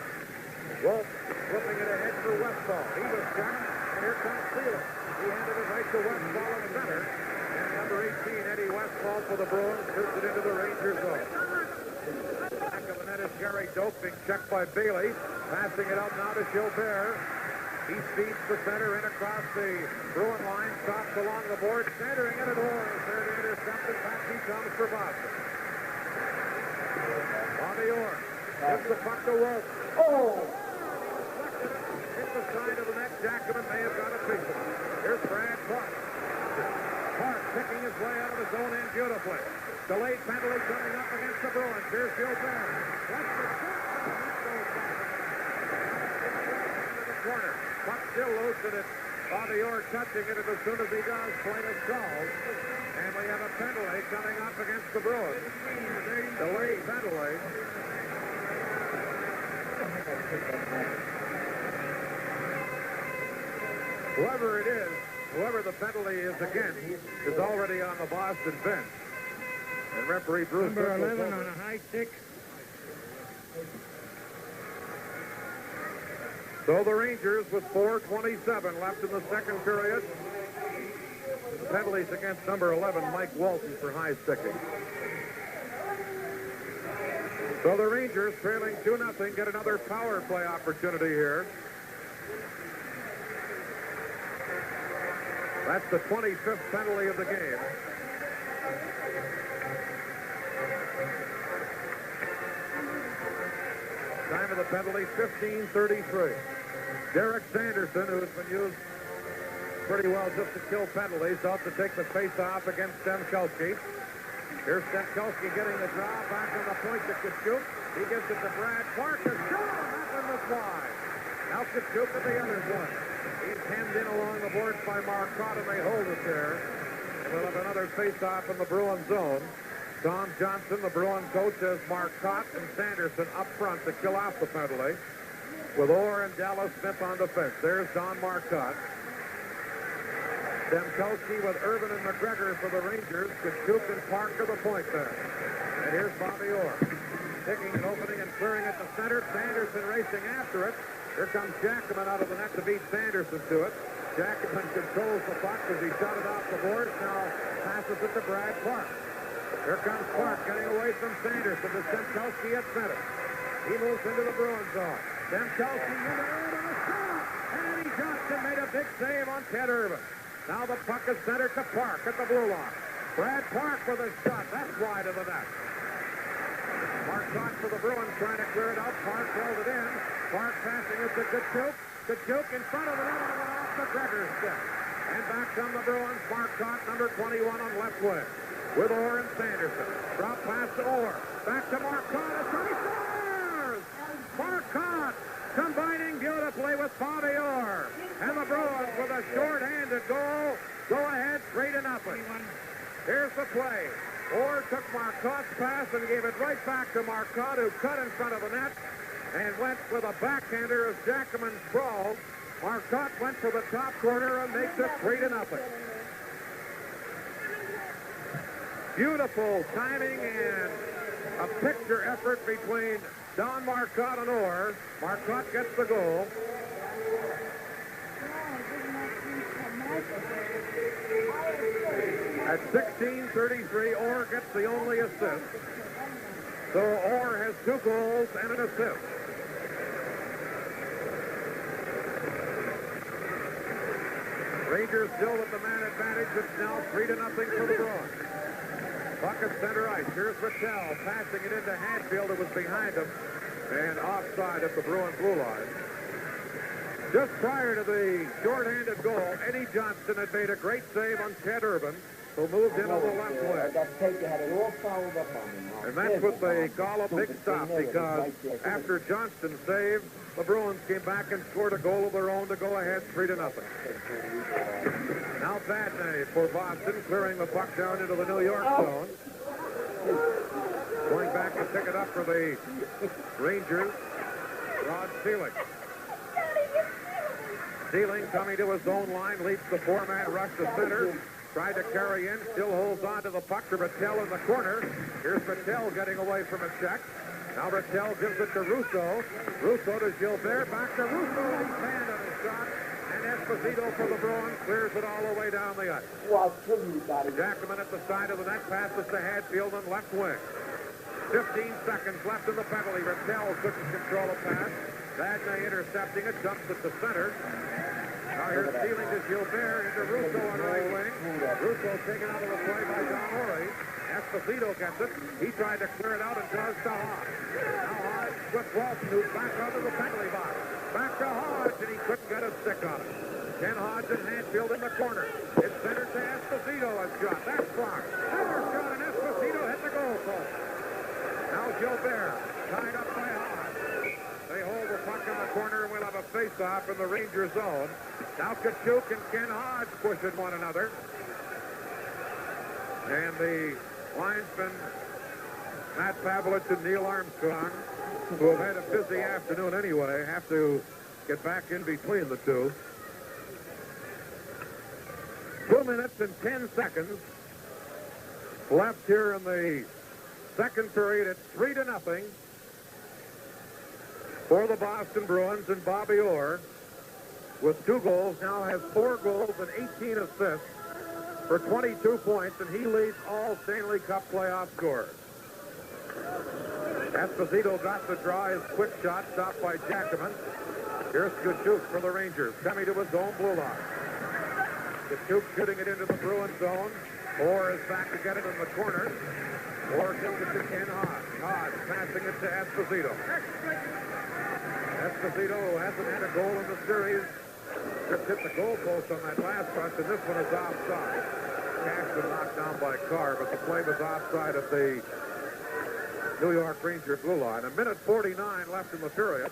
Walton flipping it ahead for Westfall. He was checked, and here comes Sealing. He handed it right to Westfall in center. And number 18, Eddie Westfall for the Bruins, shoots it into the Rangers zone. Back of the net is Gary Doak being checked by Bailey. Passing it out now to Gilbert. He speeds the center in across the Bruin line, stops along the board, centering it at Orr. There to intercept it. Back he comes for Boston. Bobby Orr gives the puck to Wolf. Hit the side of the net. Jackman may have got a piece of it. Here's Brad Park. Park picking his way out of his own end beautifully. Delayed penalty coming up against the Bruins. Here's Gilbert. That's the shot. Into the corner. Puck still loose, and it's Bobby Orr touching it, and as soon as he does, play is called. And we have a penalty coming up against the Bruins. Delayed penalty. Whoever it is, whoever the penalty is against, is already on the Boston bench. And referee Bruce Number 11 on a high stick. So the Rangers with 4:27 left in the second period. The penalties against number 11, Mike Walton, for high sticking. So the Rangers, trailing 2-0, get another power play opportunity here. That's the 25th penalty of the game. Time of the penalty, 15:33. Derek Sanderson, who has been used pretty well just to kill penalties, out to take the face-off against Stemkowski. Here's Stemkowski getting the draw, back on the point to Kachuk. He gives it to Brad Park. A shot! That one was wide. Now Kachuk at the other one. He's hemmed in along the boards by Marcotte, and they hold it there. We'll have another face-off in the Bruin zone. Tom Johnson, the Bruin coach, has Marcotte and Sanderson up front to kill off the penalty, with Orr and Dallas Smith on defense. There's Don Marcotte. Stemkowski with Irvin and McGregor for the Rangers. Kachuk and Park to the point there. And here's Bobby Orr. Taking an opening and clearing it to center. Sanderson racing after it. Here comes Jackman out of the net to beat Sanderson to it. Jackman controls the puck as he shot it off the boards. Now passes it to Brad Park. Here comes Park getting away from Sanderson to Stemkowski at center. He moves into the Bruins zone. Stemkowski in the air on a shot. And Eddie Johnson made a big save on Ted Irvin. Now the puck is centered to Park at the blue line. Brad Park with a shot. That's wide of the net. Marcotte for the Bruins trying to clear it out. Park held it in. Park passing it to Kachuk. Kachuk in front of the net and went off McGregor's stick. And back come the Bruins. Marcotte, number 21 on left wing. With Orr and Sanderson. Drop pass to Orr. Back to Marcotte. A shot. He scores! Marcotte combining beautifully with Bobby Orr. And the Bruins with a short-handed goal. Go ahead, 3-0. Here's the play. Orr took Marcotte's pass and gave it right back to Marcotte, who cut in front of the net and went with a backhander as Jackman sprawled. Marcotte went for the top corner and makes it 3-0. Beautiful timing and a picture effort between Don Marcotte and Orr. Marcotte gets the goal. At 16:33, Orr gets the only assist. So Orr has 2 goals and an assist. Rangers still with the man advantage. It's now 3-0 for the Bruins. Puck at center ice. Here's Rattel passing it into Hadfield. It was behind him and offside at the Bruin blue line. Just prior to the short-handed goal, Eddie Johnston had made a great save on Ted Irvin, who moved in on the left wing. And that's what they call a big stop, because after Johnston's save, the Bruins came back and scored a goal of their own to go ahead 3-0. Now Badney for Boston, clearing the puck down into the New York zone. Going back to pick it up for the Rangers, Rod Seelig. Seelig coming to his own line, leaps the 4-man rush to center. Tried to carry in, still holds on to the puck to Rattel in the corner. Here's Rattel getting away from a check. Now Rattel gives it to Russo. Russo to Gilbert, back to Russo. He's hand on his shot. And Esposito for the Bruins clears it all the way down the ice. Jackman at the side of the net, passes to Hadfield on left wing. 15 seconds left in the penalty. Rattel couldn't control a pass. Vadnais intercepting it, jumps at the center. Now here's stealing to Gilbert into Russo on right wing. Russo taken out of the play by John Horry. Esposito gets it. He tried to clear it out and does to Hodge. Now Hodge with Walton, who's back onto the penalty box. Back to Hodge, and he couldn't get a stick on it. Ken Hodge and Hanfield in the corner. It's centered to Esposito, a shot. That's blocked. Another shot, and Esposito hit the goal post. Now Gilbert, tied up by Hodge. They hold the puck in the corner, and we'll have a face-off in the Ranger zone. Now Kachuk and Ken Hodge pushing one another. And the linesmen, Matt Pavlich and Neil Armstrong, who have had a busy afternoon anyway, have to get back in between the two. 2 minutes and 10 seconds left here in the second period. It's 3-0 for the Boston Bruins, and Bobby Orr, with 2 goals, now has 4 goals and 18 assists for 22 points, and he leads all Stanley Cup playoff scorers. Esposito got the draw, his quick shot stopped by Jackman. Here's Kachuk for the Rangers, coming to his own blue line. Kachuk shooting it into the Bruins zone. Orr is back to get it in the corner. Orr gives it to Ken Hodge. Hodge passing it to Esposito. Esposito hasn't had a goal in the series. Just hit the goal post on that last punch, and this one is offside. Cashman knocked down by Carr, but the play was offside at the New York Ranger blue line. 1:49 left in the period.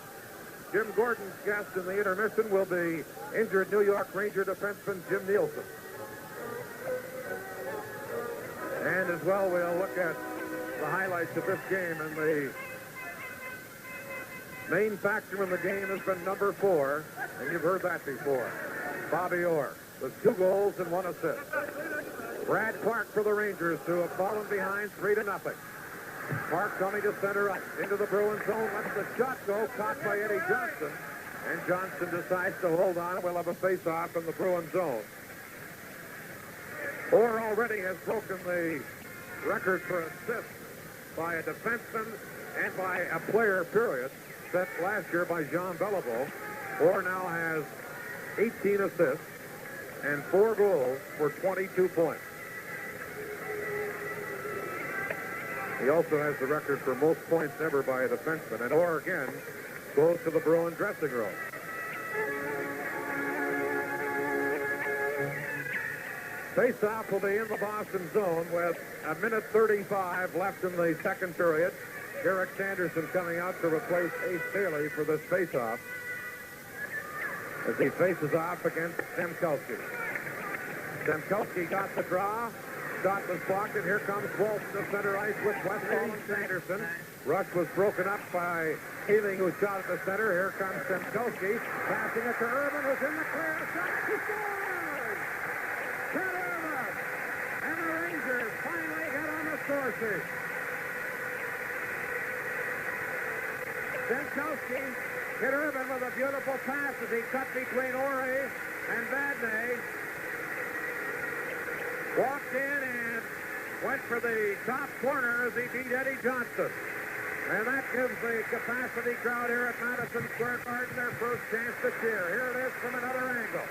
Jim Gordon's guest in the intermission will be injured New York Ranger defenseman Jim Nielsen. And as well, we'll look at the highlights of this game, and the main factor in the game has been number 4, and you've heard that before, Bobby Orr, with 2 goals and 1 assist. Brad Clark for the Rangers, who have fallen behind 3-0. Clark coming to center up, into the Bruins zone, lets the shot go, caught by Eddie Johnson, and Johnson decides to hold on, and we'll have a face-off in the Bruins zone. Orr already has broken the record for assists by a defenseman and by a player, period, set last year by Jean Beliveau. Orr now has 18 assists and 4 goals for 22 points. He also has the record for most points ever by a defenseman. And Orr again goes to the Bruin dressing room. Face-off will be in the Boston zone with 1:35 left in the second period. Derek Sanderson coming out to replace Ace Bailey for this face-off as he faces off against Stemkowski. Stemkowski got the draw. Shot was blocked, and here comes Walton to center ice with Westphal and Sanderson. Rush was broken up by Healing, who shot at the center. Here comes Stemkowski, passing it to Urban, who's in the clear. Shot, he scores! Ted Urban! And the Rangers finally get on the score sheet. Stemkowski hit Urban with a beautiful pass as he cut between Ori and Vadnais. Walked in and went for the top corner as he beat Eddie Johnson. And that gives the capacity crowd here at Madison Square Garden their first chance to cheer. Here it is from another angle.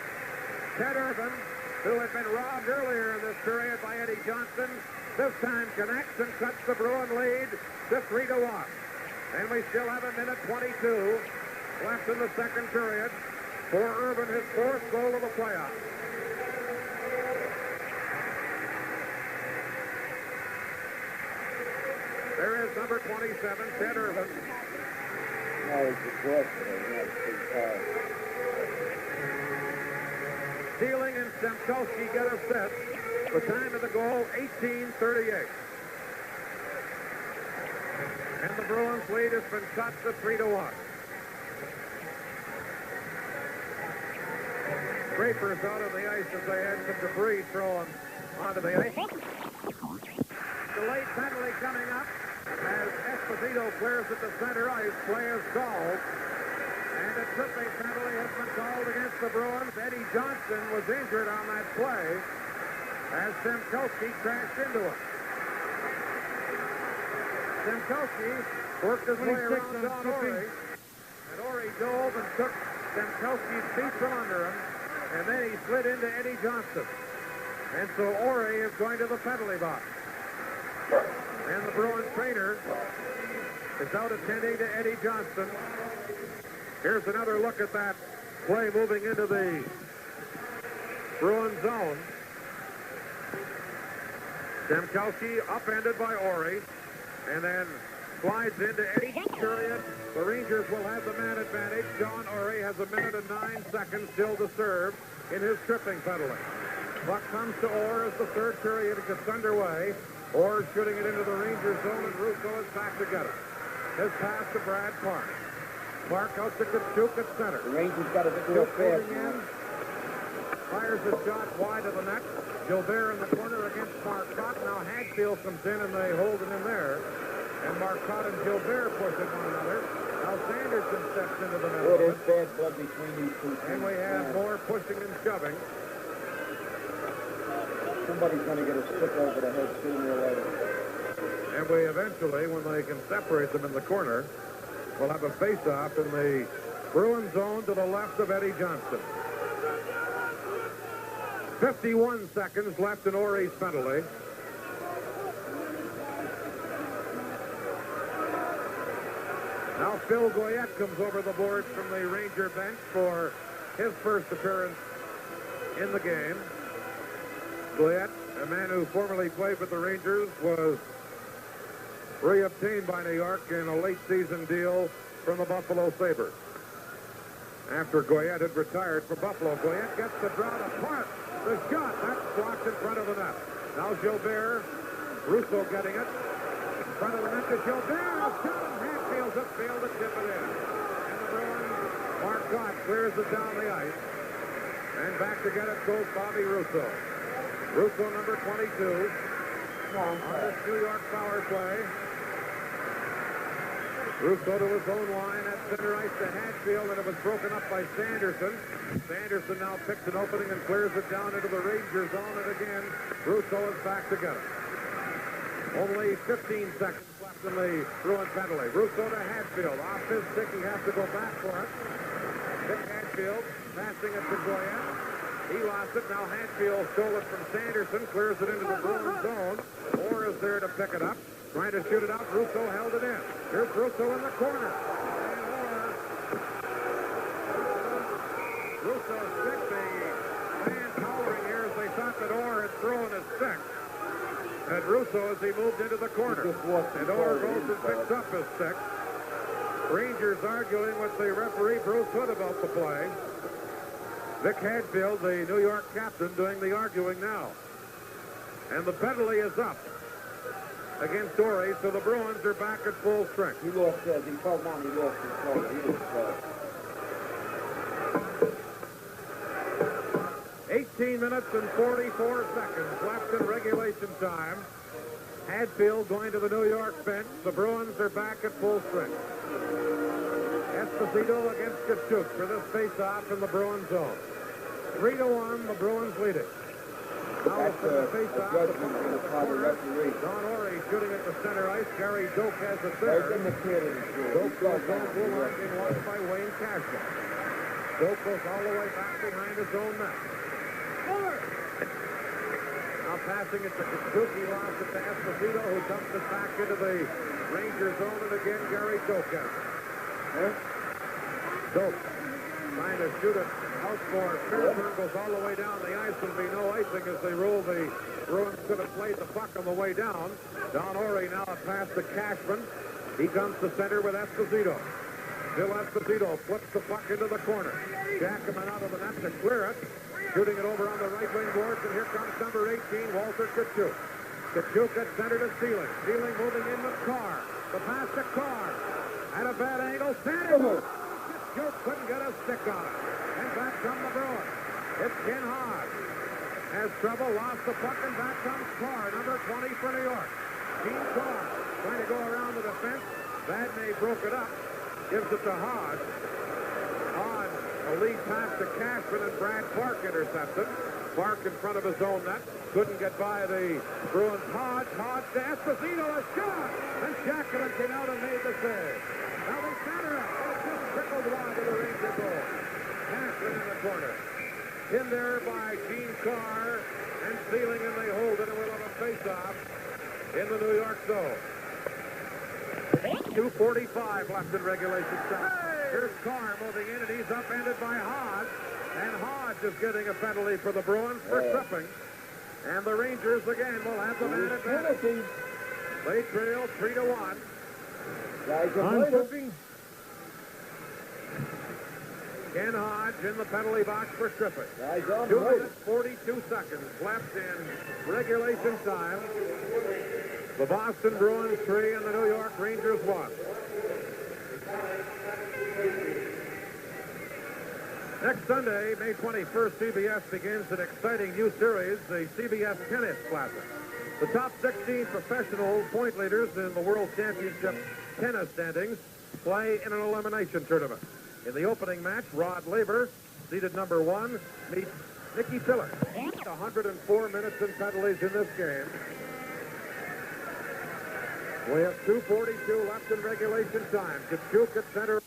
Ted Urban, who had been robbed earlier in this period by Eddie Johnson, this time connects and cuts the Bruin lead to 3-1. And we still have 1:22 left in the second period for Urban, his 4th goal of the playoffs. There is number 27, Ted Urban. Stealing and Stemkowski get a set. The time of the goal, 18:38. And the Bruins lead has been cut to 3-1. Scrapers out on the ice as they had some debris thrown onto the ice. Delayed penalty coming up as Esposito clears at the center ice. Play is called. And a tripping penalty has been called against the Bruins. Eddie Johnson was injured on that play as Stemkowski crashed into him. Stemkowski worked his way around John Ori. And Ori dove and took Stankowski's feet from under him, and then he slid into Eddie Johnston. And so Ori is going to the penalty box. And the Bruins trainer is out attending to Eddie Johnston. Here's another look at that play moving into the Bruins zone. Stankowski upended by Ori, and then slides into Eddie. Period. The Rangers will have the man advantage. John Ori has 1 minute and 9 seconds still to serve in his tripping penalty. Puck comes to Orr as the third period gets underway. Orr shooting it into the Rangers zone, and Russo is back to get it. His pass to Brad Park. Park out to Kachuk at center. The Rangers got a bit more fast. Fires a shot wide of the net. Gilbert in the corner against Marcotte. Now Hadfield comes in and they hold it in there. And Marcotte and Gilbert push at one another. Now Sanderson steps into the middle. There's bad blood between these two teams. And we have more pushing and shoving. Somebody's going to get a stick over the head sooner or later. And we eventually, when they can separate them in the corner, we'll have a face-off in the Bruins zone to the left of Eddie Johnston. 51 seconds left in Ori's penalty. Now Phil Goyette comes over the boards from the Ranger bench for his first appearance in the game. Goyette, a man who formerly played with the Rangers, was reobtained by New York in a late-season deal from the Buffalo Sabres. After Goyette had retired for Buffalo, Goyette gets the draw to Park. The shot, that's blocked in front of the net. Now Gilbert, Russo getting it. In front of the net to Gilbert. Shot, Hatfield's upfield to tip it in. And the Bruins, Marcotte clears it down the ice. And back to get it goes Bobby Russo. Russo, number 22, on this New York power play. Russo to his own line at center ice to Hatfield, and it was broken up by Sanderson. Sanderson now picks an opening and clears it down into the Rangers zone, and again, Russo is back to get it. Only 15 seconds left in the Bruins penalty. Russo to Hatfield. Off his stick, he has to go back for it. Dick Hatfield passing it to Goyette. He lost it. Now Hatfield stole it from Sanderson, clears it into the Bruins zone. Orr is there to pick it up. Trying to shoot it out. Russo held it in. Here's Russo in the corner. And Orr. Russo's stick. The man cowering here as they thought that Orr had thrown his stick. And Russo as he moved into the corner. And Orr goes and picks up his stick. Rangers arguing with the referee, Bruce Hood, about the play. Vic Hadfield, the New York captain, doing the arguing now. And the penalty is up against Ori, so the Bruins are back at full strength. He lost, he fell down, he lost his shoulder. He was 18 minutes and 44 seconds left in regulation time. Hadfield going to the New York bench. The Bruins are back at full strength. Esposito against Kachuk for this face-off in the Bruins zone. 3-1, the Bruins lead it. Now for the face-off, the Don Ori shooting at the center ice. Gary Doak has it there. Doak goes on blue line, being watched by Wayne Cashman. Doak goes all the way back behind his own net. Now passing it to Kachuk. He lost it to Esposito, who dumps it back into the Ranger zone, and again Gary Doak has it. Doak trying to shoot it out for Fairburn, goes all the way down the ice. There'll be no icing as they roll. The Bruins could have played the puck on the way down. Don Ori now a pass to Cashman. He comes to center with Esposito. Bill Esposito flips the puck into the corner. Jackman out of the net to clear it. Shooting it over on the right wing boards, and here comes number 18, Walter Kachuk. Kachuk at center to Sealing. Sealing moving in with Carr. The pass to Carr. At a bad angle, Sanderson. Kachuk couldn't get a stick on it. And back come the Bruins. It's Ken Hodge. Has trouble, lost the puck, and back comes Carr, number 20 for New York. Gene Carr trying to go around the defense. Vadnais broke it up. Gives it to Hodge. Hodge, a lead pass to Cashman, and Brad Park intercepted. Park in front of his own net. Couldn't get by the Bruins. Hodge to Esposito, a shot! And Jackman came out and made the save. Now they center it. It just trickled wide of the Ranger goal. Hansen in the corner. In there by Gene Carr and Sealing, and they hold it, and we'll have a face-off in the New York zone. 2:45 left in regulation time. Here's Carr moving in, and he's upended by Hodge. And Hodge is getting a penalty for the Bruins for tripping. And the Rangers again will have the man advantage. They trail 3-1. On tripping. Ken Hodge in the penalty box for tripping. 2 minutes, 42 seconds left in regulation time. The Boston Bruins 3 and the New York Rangers 1. Next Sunday, May 21st, CBS begins an exciting new series, the CBS Tennis Classic. The top 16 professional point leaders in the World Championship tennis standings play in an elimination tournament. In the opening match, Rod Laver, seeded number 1, meets Nikki Tiller. 104 minutes in penalties in this game. We have 2:42 left in regulation time. Kachuk at center.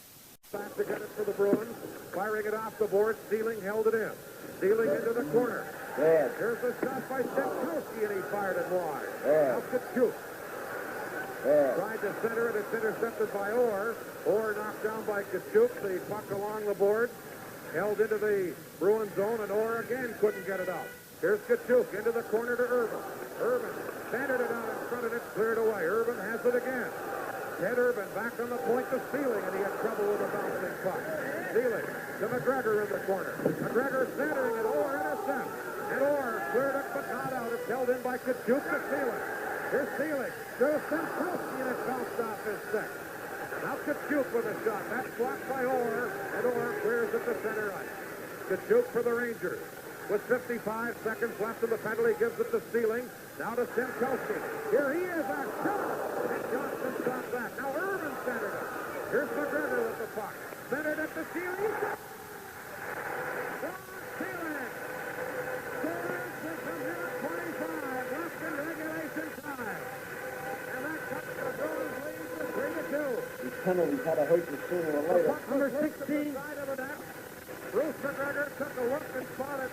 Back to get it for the Bruins. Firing it off the board. Sealing held it in. Sealing into the corner. Here's the shot by Stetkowski, and he fired it wide. Now Kachuk. Tried to center it. It's intercepted by Orr. Orr knocked down by Kachuk. The puck along the board. Held into the Bruins zone, and Orr again couldn't get it out. Here's Kachuk into the corner to Urban. Urban centered it out in front, and it's cleared away. Urban has it again. Ted Urban back on the point to Sealing, and he had trouble with a bouncing puck. Sealing to McGregor in the corner. McGregor centering it. Orr intercepts. And Orr cleared it, but not out. It's held in by Kachuk to Sealing. Here's Sealing. There's Stanley, and it bounced off his stick. Now Kachuk with a shot. That's blocked by Orr, and Orr clears it to center ice. Kachuk for the Rangers. With 55 seconds left in the penalty, gives it to Sealing. Now to Stanley. Here he is, a shot. And Johnson stopped that. Now Urban centered it. Here's McGregor with the puck. Centered it to Sealing. Sealing. Scores with a minute 25 left in regulation time. And that cuts the Bruins lead to 3-2. These penalties had to hurt you sooner or later. Number 16. Bruce McGregor took a look and spotted